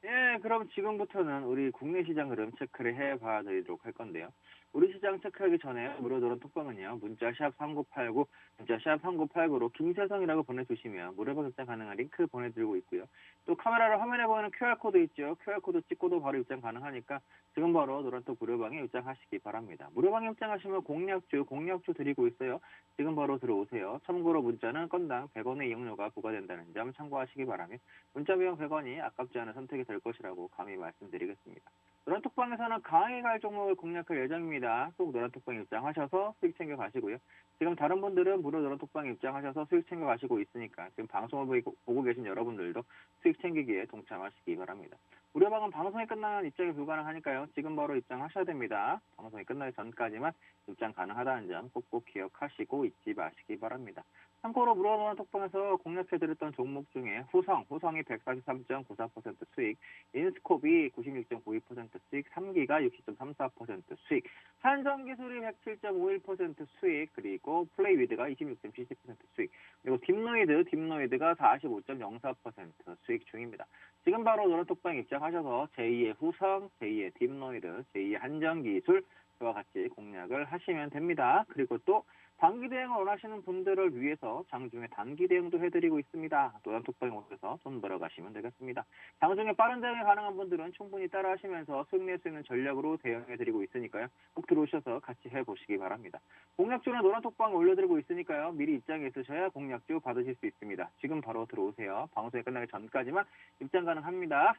Speaker 1: 예, 그럼 지금부터는 우리 국내 시장 흐름 체크를 해봐 드리도록 할 건데요. 우리 시장 체크하기 전에 무료 도론 톡방은요. 문자 샵 3989, 문자 샵 3989로 김세성이라고 보내주시면 무료방 입장 가능한 링크 보내드리고 있고요. 또 카메라로 화면에 보이는 QR코드 있죠. QR코드 찍고도 바로 입장 가능하니까 지금 바로 노란톡 무료방에 입장하시기 바랍니다. 무료방에 입장하시면 공략주 드리고 있어요. 지금 바로 들어오세요. 참고로 문자는 건당 100원의 이용료가 부과된다는 점 참고하시기 바라며 문자 비용 100원이 아깝지 않은 선택이 될 것이라고 감히 말씀드리겠습니다. 노란톡방에서는 강하게 갈 종목을 공략할 예정입니다. 꼭 노란톡방 입장하셔서 수익 챙겨 가시고요. 지금 다른 분들은 무료 노란톡방 입장하셔서 수익 챙겨 가시고 있으니까 지금 방송을 보고 계신 여러분들도 수익 챙기기에 동참하시기 바랍니다. 무료방은 방송이 끝나면 입장이 불가능하니까요. 지금 바로 입장하셔야 됩니다. 방송이 끝나기 전까지만 입장 가능하다는 점 꼭꼭 기억하시고 잊지 마시기 바랍니다. 참고로 물어보는 톡방에서 공략해드렸던 종목 중에 후성이 143.94% 수익, 인스코비 96.92% 수익, 3기가 60.34% 수익, 한정기술이 107.51% 수익, 그리고 플레이위드가 26.70% 수익, 그리고 딥노이드가 45.04% 수익 중입니다. 지금 바로 노란톡방 입장하셔서 제2의 후성, 제2의 딥노이드, 제2의 한정기술 와 같이 공략을 하시면 됩니다. 그리고 또 단기 대응을 원하시는 분들을 위해서 장중에 단기 대응도 해드리고 있습니다. 노란톡방에 오셔서 돈 벌어가시면 되겠습니다. 장중에 빠른 대응이 가능한 분들은 충분히 따라하시면서 수익 낼 수 있는 전략으로 대응해드리고 있으니까요. 꼭 들어오셔서 같이 해보시기 바랍니다. 공략주는 노란톡방에 올려드리고 있으니까요. 미리 입장에 있으셔야 공략주 받으실 수 있습니다. 지금 바로 들어오세요. 방송이 끝나기 전까지만 입장 가능합니다.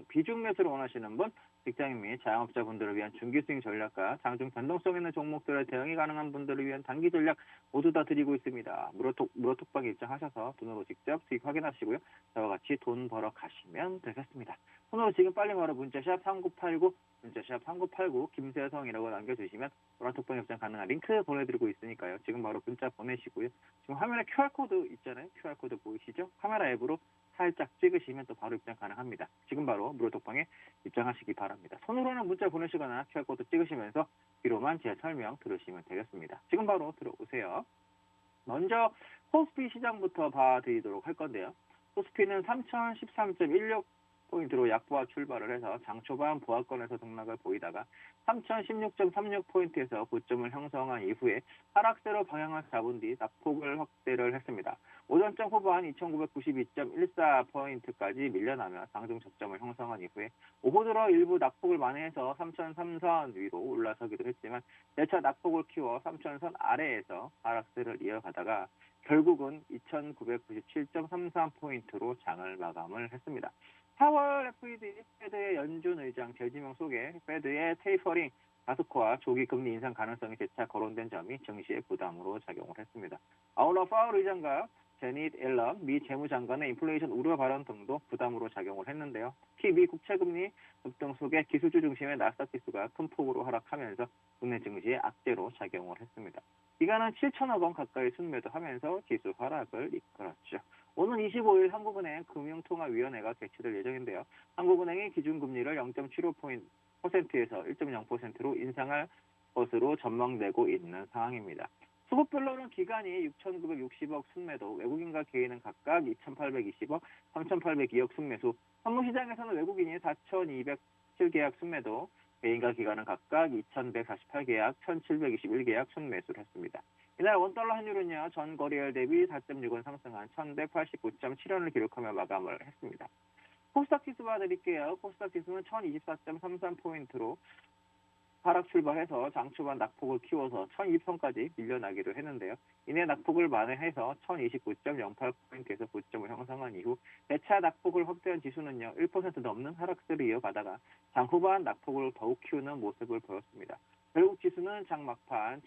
Speaker 1: 비중 매수를 원하시는 분, 직장인 및 자영업자분들을 위한 중기 수익 전략과 장중 변동성 있는 종목들의 대응이 가능한 분들을 위한 단기 전략 모두 다 드리고 있습니다. 무료톡방에 입장하셔서 돈으로 직접 수익 확인하시고요. 저와 같이 돈 벌어 가시면 되겠습니다. 손으로 지금 빨리 바로 문자샵 3989, 문자샵 3989 김세성이라고 남겨주시면 무료톡방 입장 가능한 링크 보내드리고 있으니까요. 지금 바로 문자 보내시고요. 지금 화면에 QR코드 있잖아요. QR코드 보이시죠? 카메라 앱으로 살짝 찍으시면 또 바로 입장 가능합니다. 지금 바로 무료톡방에 입장하시기 바랍니다. 손으로는 문자 보내시거나 QR코드 찍으시면서 뒤로만 제 설명 들으시면 되겠습니다. 지금 바로 들어오세요. 먼저 코스피 시장부터 봐드리도록 할 건데요. 코스피는 3013.16포인트로 약보합 출발을 해서 장 초반 보합권에서 등락을 보이다가 3016.36포인트에서 고점을 형성한 이후에 하락세로 방향을 잡은 뒤 낙폭을 확대를 했습니다. 오전장 후반 2992.14포인트까지 밀려나며 장중 저점을 형성한 이후에 오후 들어 일부 낙폭을 만회해서 3003선 위로 올라서기도 했지만 재차 낙폭을 키워 3000선 아래에서 하락세를 이어가다가 결국은 2997.33포인트로 장을 마감을 했습니다. 4월 FED 패드의 연준 의장 재지명 속에 패드의 테이퍼링 가속화 조기 금리 인상 가능성이 재차 거론된 점이 증시의 부담으로 작용을 했습니다. 아울러 파월 의장과 제닛 앨런 미 재무장관의 인플레이션 우려 발언 등도 부담으로 작용을 했는데요. 특히 미 국채금리 급등 속에 기술주 중심의 나스닥 지수가 큰 폭으로 하락하면서 국내 증시에 악재로 작용을 했습니다. 기간은 7천억 원 가까이 순매도하면서 지수 하락을 이끌었죠. 오는 25일 한국은행 금융통화위원회가 개최될 예정인데요. 한국은행이 기준금리를 0.75%에서 1.0%로 인상할 것으로 전망되고 있는 상황입니다. 수급별로는 기관이 6,960억 순매도, 외국인과 개인은 각각 2,820억, 3,802억 순매수, 선물시장에서는 외국인이 4,207계약 순매도, 개인과 기관은 각각 2,148계약, 1,721계약 순매수를 했습니다. 이날 원달러 환율은요, 전 거래일 대비 4.6원 상승한 1,189.7원을 기록하며 마감을 했습니다. 코스닥 지수 봐드릴게요. 코스닥 지수는 1,024.33포인트로 하락 출발해서 장 초반 낙폭을 키워서 1,020선까지 밀려나기도 했는데요. 이내 낙폭을 만회해서 1,029.08포인트에서 고점을 형성한 이후 재차 낙폭을 확대한 지수는요. 1% 넘는 하락세를 이어가다가 장 후반 낙폭을 더욱 키우는 모습을 보였습니다. 결국 지수는 장 막판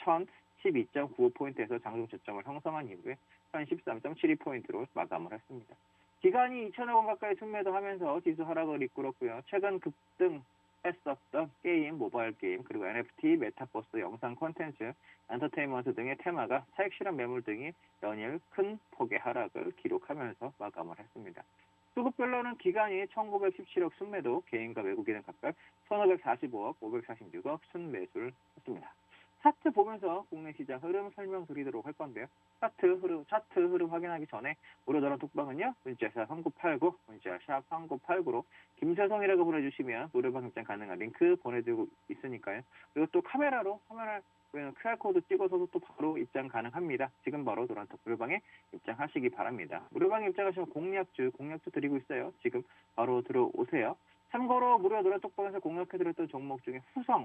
Speaker 1: 1,012.95포인트에서 장중 저점을 형성한 이후에 1,013.72포인트로 마감을 했습니다. 기간이 2천억 원 가까이 순매도하면서 지수 하락을 이끌었고요. 최근 급등했었던 게임, 모바일 게임, 그리고 NFT, 메타버스, 영상 콘텐츠, 엔터테인먼트 등의 테마가 차익 실현 매물 등이 연일 큰 폭의 하락을 기록하면서 마감을 했습니다. 수급별로는 기간이 1,917억 순매도, 개인과 외국인은 각각 1,545억, 546억 순매수를 했습니다. 차트 보면서 국내 시장 흐름 설명드리도록 할 건데요. 차트 흐름 확인하기 전에 무료전화 톡방은요. 문자샵 3989, 문자샵 3989로 김세성이라고 보내주시면 무료방 입장 가능한 링크 보내드리고 있으니까요. 그리고 또 카메라로 QR코드 찍어서도 또 바로 입장 가능합니다. 지금 바로 노란톡 무료방에 입장하시기 바랍니다. 무료방에 입장하시면 공략주 드리고 있어요. 지금 바로 들어오세요. 참고로 무료 노란톡방에서 공략해드렸던 종목 중에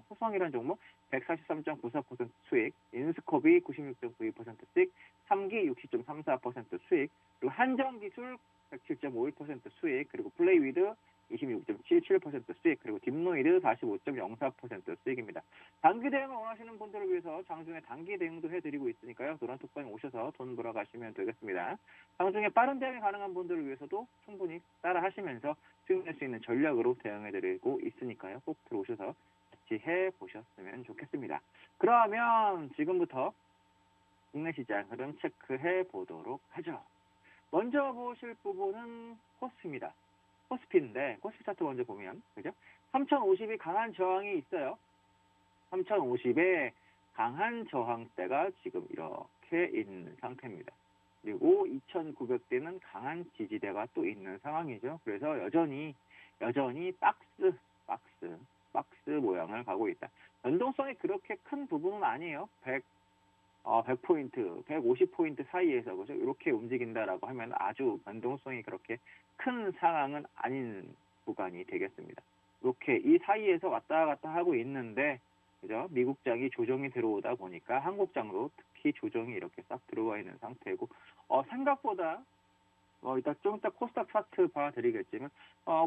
Speaker 1: 후성이라는 종목 143.94% 수익, 인스코비 96.92% 수익, 3기 60.34% 수익, 그리고 한정기술 107.51% 수익, 그리고 플레이위드 26.77% 수익, 그리고 딥노이드 45.04% 수익입니다. 단기 대응을 원하시는 분들을 위해서 장중에 단기 대응도 해드리고 있으니까요. 노란톡방에 오셔서 돈 벌어 가시면 되겠습니다. 장중에 빠른 대응이 가능한 분들을 위해서도 충분히 따라 하시면서 수익 낼 수 있는 전략으로 대응해드리고 있으니까요. 꼭 들어오셔서 같이 해보셨으면 좋겠습니다. 그러면 지금부터 국내 시장 흐름 체크해 보도록 하죠. 먼저 보실 부분은 코스피입니다. 코스피인데 코스피 차트 먼저 보면 그죠? 3050이 강한 저항이 있어요. 3050에 강한 저항대가 지금 이렇게 있는 상태입니다. 그리고 2900대는 강한 지지대가 또 있는 상황이죠. 그래서 여전히 박스 모양을 가고 있다. 변동성이 그렇게 큰 부분은 아니에요. 100포인트, 150포인트 사이에서 그죠? 이렇게 움직인다라고 하면 아주 변동성이 그렇게 큰 상황은 아닌 구간이 되겠습니다. 이렇게 이 사이에서 왔다 갔다 하고 있는데 그죠? 미국장이 조정이 들어오다 보니까 한국장도 특히 조정이 이렇게 싹 들어와 있는 상태고 생각보다 이따 코스닥 차트 봐드리겠지만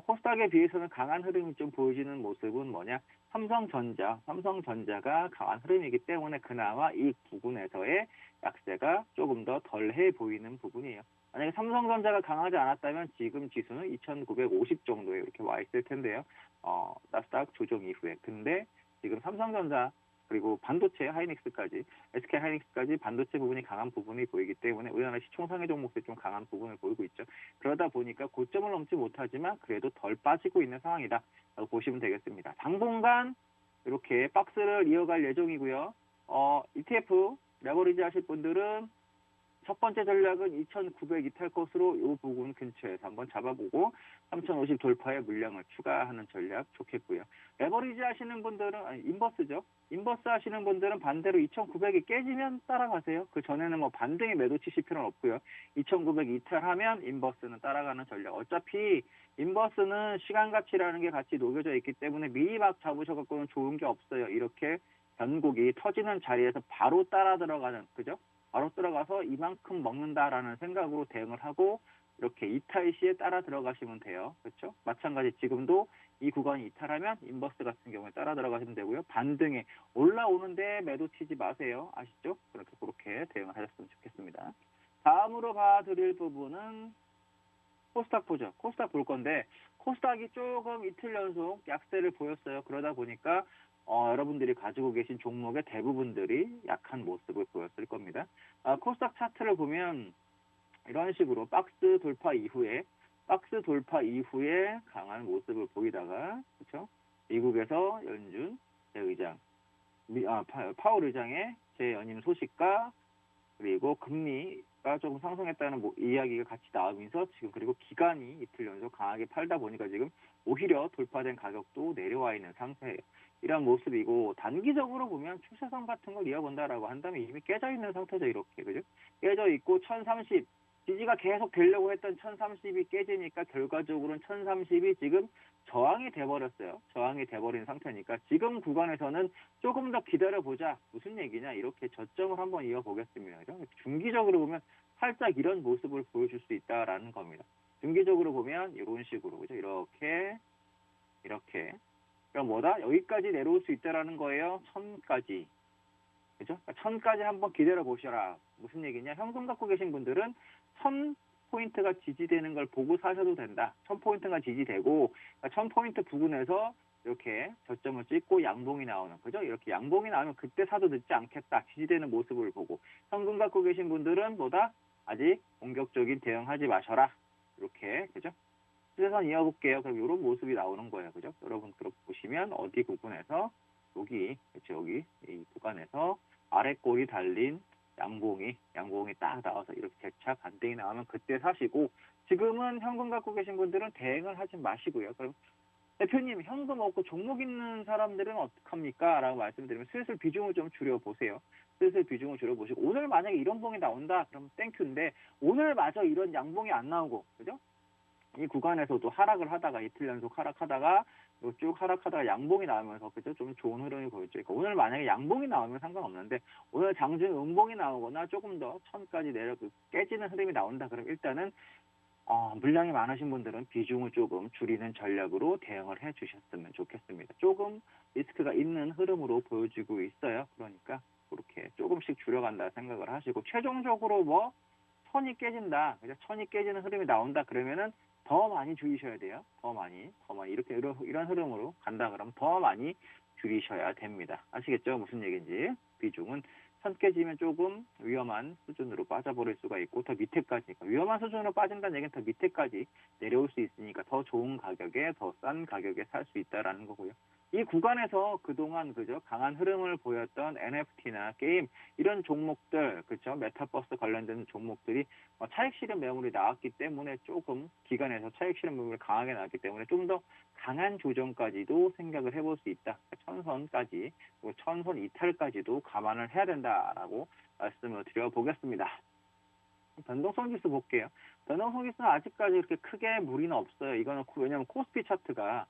Speaker 1: 코스닥에 비해서는 강한 흐름이 좀 보여지는 모습은 뭐냐? 삼성전자가 강한 흐름이기 때문에 그나마 이 부분에서의 약세가 조금 더 덜해 보이는 부분이에요. 만약에 삼성전자가 강하지 않았다면 지금 지수는 2950 정도에 이렇게 와 있을 텐데요. 나스닥 조정 이후에. 근데 지금 삼성전자 그리고 반도체 하이닉스까지 SK 하이닉스까지 반도체 부분이 강한 부분이 보이기 때문에 우리나라 시총상위 종목들이 좀 강한 부분을 보이고 있죠. 그러다 보니까 고점을 넘지 못하지만 그래도 덜 빠지고 있는 상황이다 라고 보시면 되겠습니다. 당분간 이렇게 박스를 이어갈 예정이고요. ETF 레버리지 하실 분들은 첫 번째 전략은 2,900 이탈 것으로 이 부분 근처에서 한번 잡아보고 3,050 돌파에 물량을 추가하는 전략 좋겠고요. 레버리지 하시는 분들은 인버스죠. 인버스 하시는 분들은 반대로 2,900이 깨지면 따라가세요. 그 전에는 반등에 매도 치실 필요는 없고요. 2,900 이탈하면 인버스는 따라가는 전략. 어차피 인버스는 시간 가치라는 게 같이 녹여져 있기 때문에 미리 막 잡으셔갖고는 좋은 게 없어요. 이렇게 변곡이 터지는 자리에서 바로 따라 들어가는 그죠? 바로 들어가서 이만큼 먹는다라는 생각으로 대응을 하고 이렇게 이탈 시에 따라 들어가시면 돼요. 그렇죠? 마찬가지 지금도 이 구간이 이탈하면 인버스 같은 경우에 따라 들어가시면 되고요. 반등에 올라오는데 매도 치지 마세요. 아시죠? 그렇게 대응을 하셨으면 좋겠습니다. 다음으로 봐드릴 부분은 코스닥 보죠. 코스닥 볼 건데 코스닥이 조금 이틀 연속 약세를 보였어요. 그러다 보니까 여러분들이 가지고 계신 종목의 대부분들이 약한 모습을 보였을 겁니다. 코스닥 차트를 보면 이런 식으로 박스 돌파 이후에 강한 모습을 보이다가 그렇죠? 미국에서 연준 의장, 파월 의장의 재연임 소식과 그리고 금리가 조금 상승했다는 이야기가 같이 나오면서 지금 그리고 기간이 이틀 연속 강하게 팔다 보니까 지금 오히려 돌파된 가격도 내려와 있는 상태예요. 이런 모습이고 단기적으로 보면 추세선 같은 걸 이어본다라고 한다면 이미 깨져 있는 상태죠. 이렇게 그죠? 깨져 있고 1030 지지가 계속 되려고 했던 1030이 깨지니까 결과적으로는 1030이 지금 저항이 돼버렸어요. 저항이 돼버린 상태니까 지금 구간에서는 조금 더 기다려보자. 무슨 얘기냐? 이렇게 저점을 한번 이어보겠습니다. 중기적으로 보면 살짝 이런 모습을 보여줄 수 있다라는 겁니다. 중기적으로 보면 이런 식으로 그죠? 이렇게 그럼 여기까지 내려올 수 있다라는 거예요. 1000까지. 그죠? 1000까지 한번 기다려 보셔라. 무슨 얘기냐? 현금 갖고 계신 분들은 1000포인트가 지지되는 걸 보고 사셔도 된다. 1000포인트가 지지되고 1000포인트 부근에서 이렇게 저점을 찍고 양봉이 나오는 그죠? 이렇게 양봉이 나오면 그때 사도 늦지 않겠다. 지지되는 모습을 보고 현금 갖고 계신 분들은 아직 공격적인 대응하지 마셔라. 이렇게 그죠? 추세선 이어볼게요. 그럼 이런 모습이 나오는 거예요. 그죠? 여러분 그렇게 보시면 어디 부분에서 여기 이 구간에서 아래 꼬리 달린 양봉이 딱 나와서 이렇게 재차 반등이 나오면 그때 사시고 지금은 현금 갖고 계신 분들은 대응을 하지 마시고요. 그럼 대표님 현금 없고 종목 있는 사람들은 어떡합니까? 라고 말씀드리면 슬슬 비중을 좀 줄여보세요. 슬슬 비중을 줄여보시고 오늘 만약에 이런 봉이 나온다 그럼 땡큐인데 오늘마저 이런 양봉이 안 나오고 그죠? 이 구간에서도 하락을 하다가 이틀 연속 하락하다가 쭉 하락하다가 양봉이 나오면서 그죠? 좀 좋은 흐름이 보였죠. 그러니까 오늘 만약에 양봉이 나오면 상관없는데 오늘 장중 음봉이 나오거나 조금 더 1000까지 깨지는 흐름이 나온다. 그럼 일단은 물량이 많으신 분들은 비중을 조금 줄이는 전략으로 대응을 해 주셨으면 좋겠습니다. 조금 리스크가 있는 흐름으로 보여지고 있어요. 그러니까 그렇게 조금씩 줄여간다 생각을 하시고 최종적으로 천이 깨진다. 천이 깨지는 흐름이 나온다. 그러면은 더 많이 줄이셔야 돼요. 더 많이 이렇게 이런 흐름으로 간다 그러면 더 많이 줄이셔야 됩니다. 아시겠죠? 무슨 얘기인지. 비중은 선 깨지면 조금 위험한 수준으로 빠져버릴 수가 있고 더 밑에까지 그러니까 위험한 수준으로 빠진다는 얘기는 더 밑에까지 내려올 수 있으니까 더 좋은 가격에 더 싼 가격에 살 수 있다라는 거고요. 이 구간에서 그동안 그죠 강한 흐름을 보였던 NFT나 게임 이런 종목들 그렇죠 메타버스 관련된 종목들이 차익 실현 매물이 나왔기 때문에 조금 기간에서 차익 실현 매물이 강하게 나왔기 때문에 좀 더 강한 조정까지도 생각을 해볼 수 있다. 천선까지 천선 이탈까지도 감안을 해야 된다라고 말씀을 드려보겠습니다. 변동성 지수 볼게요. 변동성 지수는 아직까지 그렇게 크게 무리는 없어요. 이거는 왜냐하면 코스피 차트가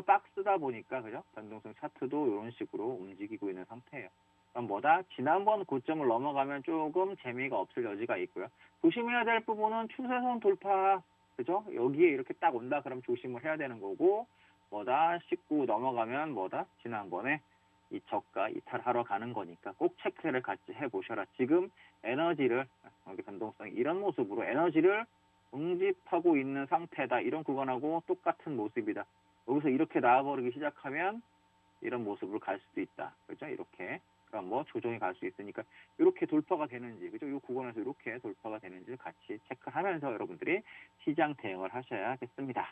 Speaker 1: 박스다 보니까 그죠? 변동성 차트도 이런 식으로 움직이고 있는 상태예요. 그럼 뭐다? 지난번 고점을 넘어가면 조금 재미가 없을 여지가 있고요. 조심해야 될 부분은 추세선 돌파 그죠? 여기에 이렇게 딱 온다 그럼 조심을 해야 되는 거고 뭐다? 19 넘어가면 뭐다? 지난번에 이 저가 이탈하러 가는 거니까 꼭 체크를 같이 해보셔라. 지금 에너지를 여기 변동성 이런 모습으로 에너지를 응집하고 있는 상태다. 이런 구간하고 똑같은 모습이다. 여기서 이렇게 나와버리기 시작하면 이런 모습으로 갈 수도 있다. 그죠? 이렇게. 그럼 뭐 조정이 갈 수 있으니까 이렇게 돌파가 되는지 그죠? 이 구간에서 이렇게 돌파가 되는지 같이 체크하면서 여러분들이 시장 대응을 하셔야겠습니다.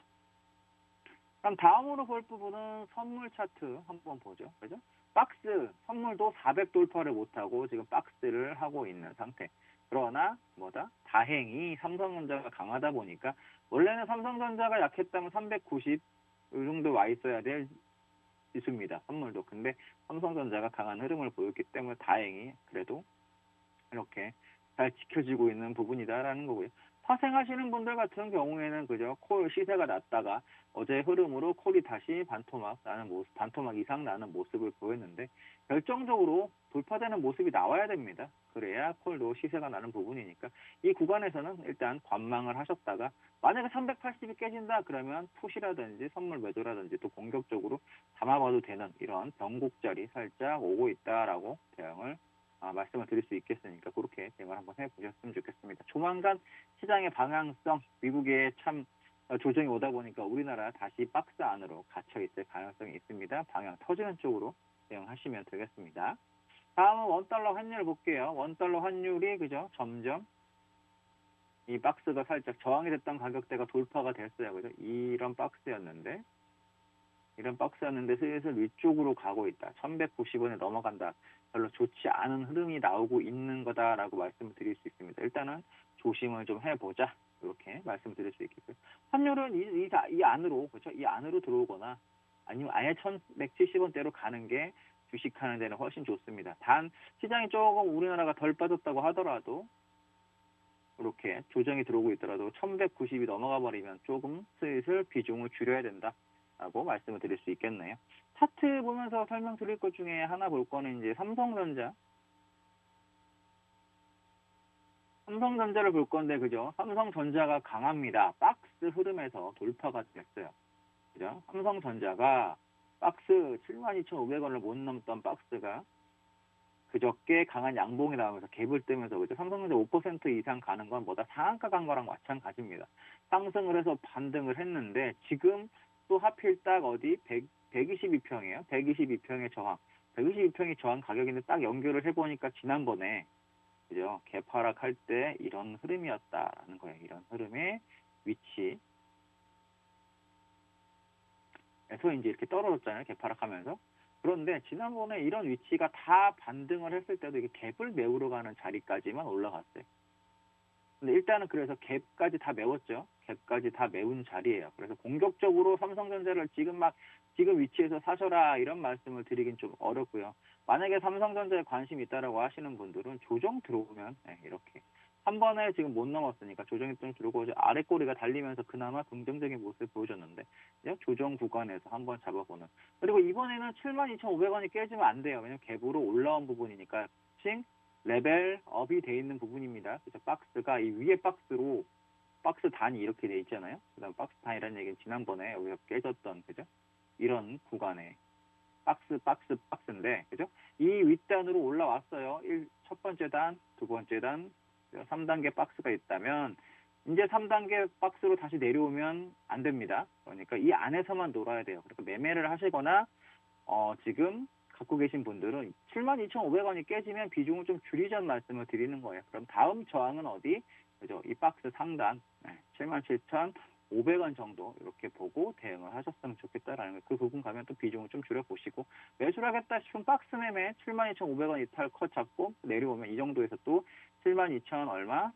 Speaker 1: 그럼 다음으로 볼 부분은 선물 차트 한번 보죠. 그죠? 박스 선물도 400 돌파를 못하고 지금 박스를 하고 있는 상태. 그러나 뭐다? 다행히 삼성전자가 강하다 보니까 원래는 삼성전자가 약했다면 390 이 정도 와 있어야 될 지수입니다. 선물도. 근데 삼성전자가 강한 흐름을 보였기 때문에 다행히 그래도 이렇게 잘 지켜지고 있는 부분이다라는 거고요. 파생하시는 분들 같은 경우에는 그죠 콜 시세가 났다가 어제 흐름으로 콜이 다시 반토막 이상 나는 모습을 보였는데 결정적으로 돌파되는 모습이 나와야 됩니다. 그래야 콜도 시세가 나는 부분이니까 이 구간에서는 일단 관망을 하셨다가 만약에 380이 깨진다 그러면 푸시라든지 선물 매도라든지 또 공격적으로 담아봐도 되는 이런 변곡자리 살짝 오고 있다라고 대응을 말씀을 드릴 수 있겠으니까 그렇게 대응을 한번 해보셨으면 좋겠습니다. 조만간 시장의 방향성, 미국에 참 조정이 오다 보니까 우리나라 다시 박스 안으로 갇혀있을 가능성이 있습니다. 방향 터지는 쪽으로 대응하시면 되겠습니다. 다음은 원달러 환율 볼게요. 원달러 환율이 그죠? 점점 이 박스가 살짝 저항이 됐던 가격대가 돌파가 됐어요. 그죠? 이런 박스였는데 슬슬 위쪽으로 가고 있다. 1190원에 넘어간다. 별로 좋지 않은 흐름이 나오고 있는 거다라고 말씀을 드릴 수 있습니다. 일단은 조심을 좀 해보자. 이렇게 말씀드릴 수 있겠고요. 환율은 이 안으로 그렇죠? 이 안으로 들어오거나 아니면 아예 1170원대로 가는 게 주식하는 데는 훨씬 좋습니다. 단 시장이 조금 우리나라가 덜 빠졌다고 하더라도 이렇게 조정이 들어오고 있더라도 1190이 넘어가 버리면 조금 슬슬 비중을 줄여야 된다라고 말씀을 드릴 수 있겠네요. 차트 보면서 설명드릴 것 중에 하나 볼 거는 이제 삼성전자를 볼 건데 그죠? 삼성전자가 강합니다. 박스 흐름에서 돌파가 됐어요. 그죠? 삼성전자가 박스 72,500원을 못 넘던 박스가 그저께 강한 양봉이 나오면서 갭을 뜨면서 그죠? 삼성전자 5% 이상 가는 건 뭐다? 상한가 간 거랑 마찬가지입니다. 상승을 해서 반등을 했는데 지금 또 하필 딱 어디 122평이에요. 122평의 저항. 122평이 저항 가격인데 딱 연결을 해보니까 지난번에 그죠? 개파락할 때 이런 흐름이었다라는 거예요. 이런 흐름의 위치. 그래서 이제 이렇게 떨어졌잖아요. 개파락하면서. 그런데 지난번에 이런 위치가 다 반등을 했을 때도 이게 갭을 메우러 가는 자리까지만 올라갔어요. 근데 일단은 그래서 갭까지 다 메웠죠. 갭까지 다 메운 자리예요. 그래서 공격적으로 삼성전자를 지금 위치에서 사셔라 이런 말씀을 드리긴 좀 어렵고요. 만약에 삼성전자에 관심이 있다라고 하시는 분들은 조정 들어오면 이렇게 한 번에 지금 못 넘었으니까 조정이 좀 들어오고 아래 꼬리가 달리면서 그나마 긍정적인 모습을 보여줬는데 조정 구간에서 한번 잡아보는. 그리고 이번에는 72,500원이 깨지면 안 돼요. 왜냐면 갭으로 올라온 부분이니까 레벨업이 돼 있는 부분입니다. 그래서 박스가 이 위에 박스로 박스 단이 이렇게 돼 있잖아요. 그다음 박스 단이라는 얘기는 지난번에 여기서 깨졌던 그죠? 이런 구간에 박스인데 그죠? 이 윗단으로 올라왔어요. 첫 번째 단, 두 번째 단, 3단계 박스가 있다면 이제 3단계 박스로 다시 내려오면 안 됩니다. 그러니까 이 안에서만 놀아야 돼요. 그러니까 매매를 하시거나 지금 갖고 계신 분들은 72,500원이 깨지면 비중을 좀 줄이자는 말씀을 드리는 거예요. 그럼 다음 저항은 어디? 그죠? 이 박스 상단 77,500원 정도 이렇게 보고 대응을 하셨으면 좋겠다라는 거예요. 그 부분 가면 또 비중을 좀 줄여보시고 매수를 하겠다 싶으면 박스 매매 72,500원 이탈 컷 잡고 내려오면 이 정도에서 또 72,000 얼마?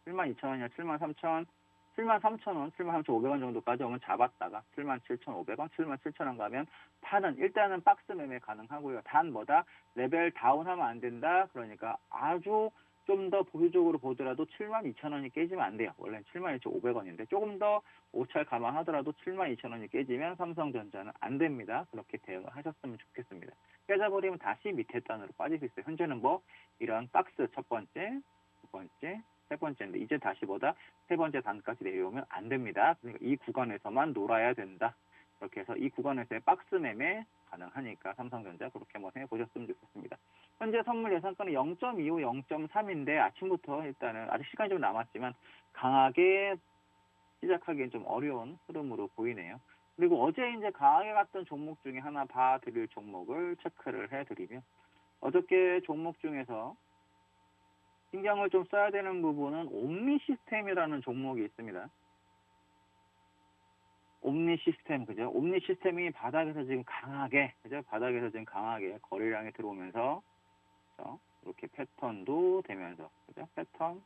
Speaker 1: 72,000원이나 73,000원, 73,000원, 73,500원 정도까지 오면 잡았다가 77,500원, 77,000원 가면 파는 일단은 박스 매매 가능하고요. 단 뭐다? 레벨 다운하면 안 된다. 그러니까 아주 좀 더 보수적으로 보더라도 72,000원이 깨지면 안 돼요. 원래는 72,500원인데 조금 더 오차를 감안하더라도 72,000원이 깨지면 삼성전자는 안 됩니다. 그렇게 대응을 하셨으면 좋겠습니다. 깨져버리면 다시 밑에 단으로 빠질 수 있어요. 현재는 뭐 이런 박스 첫 번째, 두 번째, 세 번째인데 이제 다시 보다 세 번째 단까지 내려오면 안 됩니다. 그러니까 이 구간에서만 놀아야 된다. 그렇게 해서 이 구간에서의 박스 매매 가능하니까 삼성전자 그렇게 한번 해보셨으면 좋겠습니다. 현재 선물 예상가는 0.25, 0.3인데 아침부터 일단은 아직 시간이 좀 남았지만 강하게 시작하기엔 좀 어려운 흐름으로 보이네요. 그리고 어제 이제 강하게 갔던 종목 중에 하나 봐드릴 종목을 체크를 해드리면 어저께 종목 중에서 신경을 좀 써야 되는 부분은 옴니 시스템이라는 종목이 있습니다. 옴니 시스템, 그죠? 옴니 시스템이 바닥에서 지금 강하게, 그죠? 바닥에서 지금 강하게 거래량이 들어오면서, 그죠? 이렇게 패턴도 되면서, 그죠? 패턴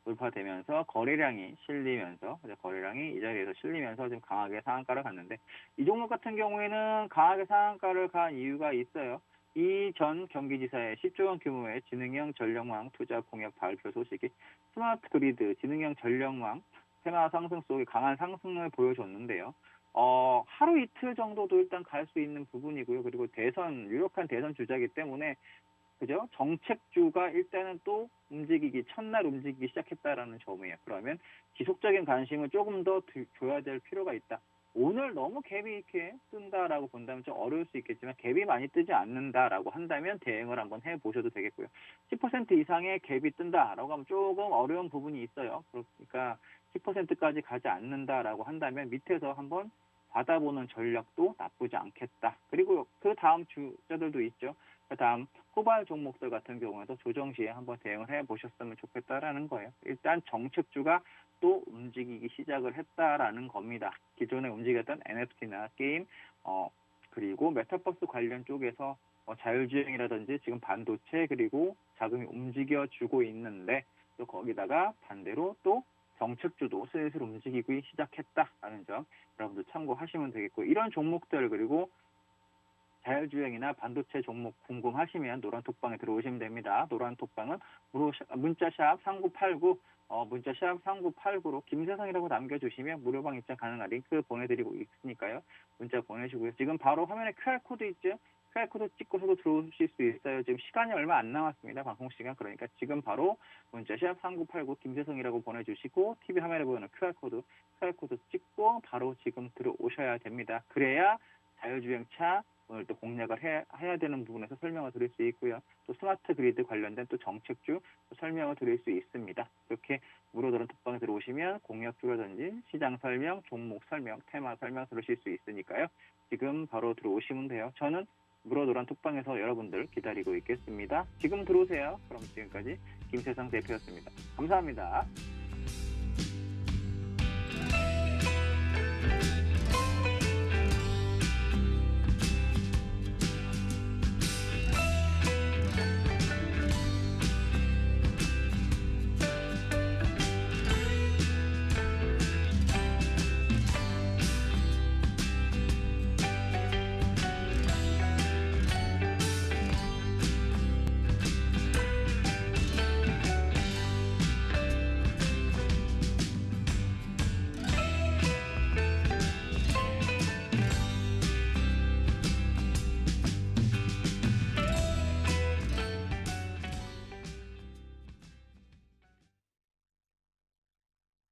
Speaker 1: 돌파되면서 거래량이 실리면서, 그죠? 거래량이 이 자리에서 실리면서 지금 강하게 상한가를 갔는데, 이 종목 같은 경우에는 강하게 상한가를 간 이유가 있어요. 이 전 경기지사의 10조 원 규모의 지능형 전력망 투자 공약 발표 소식이 스마트 그리드 지능형 전력망 테마 상승 속에 강한 상승을 보여줬는데요. 하루 이틀 정도도 일단 갈 수 있는 부분이고요. 그리고 유력한 대선 주자이기 때문에 그죠? 정책주가 일단은 또 첫날 움직이기 시작했다라는 점이에요. 그러면 지속적인 관심을 조금 더 줘야 될 필요가 있다. 오늘 너무 갭이 이렇게 뜬다라고 본다면 좀 어려울 수 있겠지만 갭이 많이 뜨지 않는다라고 한다면 대응을 한번 해보셔도 되겠고요. 10% 이상의 갭이 뜬다라고 하면 조금 어려운 부분이 있어요. 그러니까 10%까지 가지 않는다라고 한다면 밑에서 한번 받아보는 전략도 나쁘지 않겠다. 그리고 그 다음 주자들도 있죠. 그 다음 후발 종목들 같은 경우에도 조정 시에 한번 대응을 해보셨으면 좋겠다라는 거예요. 일단 정책주가 또 움직이기 시작을 했다라는 겁니다. 기존에 움직였던 NFT나 게임, 그리고 메타버스 관련 쪽에서 자율주행이라든지 지금 반도체 그리고 자금이 움직여주고 있는데 또 거기다가 반대로 또 정책주도 슬슬 움직이기 시작했다라는 점 여러분들 참고하시면 되겠고 이런 종목들 그리고 자율주행이나 반도체 종목 궁금하시면 노란톡방에 들어오시면 됩니다. 노란톡방은 문자샵 3989 문자샵 3989로 김세성이라고 남겨주시면 무료방 입장 가능한 링크 보내드리고 있으니까요. 문자 보내시고요. 지금 바로 화면에 QR코드 있죠? QR코드 찍고서도 들어오실 수 있어요. 지금 시간이 얼마 안 남았습니다. 방송시간. 그러니까 지금 바로 문자샵 3989 김세성이라고 보내주시고 TV 화면에 보이는 QR코드 찍고 바로 지금 들어오셔야 됩니다. 그래야 자율주행차 오늘 또 공략을 해야 되는 부분에서 설명을 드릴 수 있고요. 또 스마트 그리드 관련된 또 정책주 설명을 드릴 수 있습니다. 이렇게 무료들은 톡방에 들어오시면 공략주라든지 시장 설명, 종목 설명, 테마 설명 들으실 수 있으니까요. 지금 바로 들어오시면 돼요. 저는 무료노란 톡방에서 여러분들 기다리고 있겠습니다. 지금 들어오세요. 그럼 지금까지 김세성 대표였습니다. 감사합니다.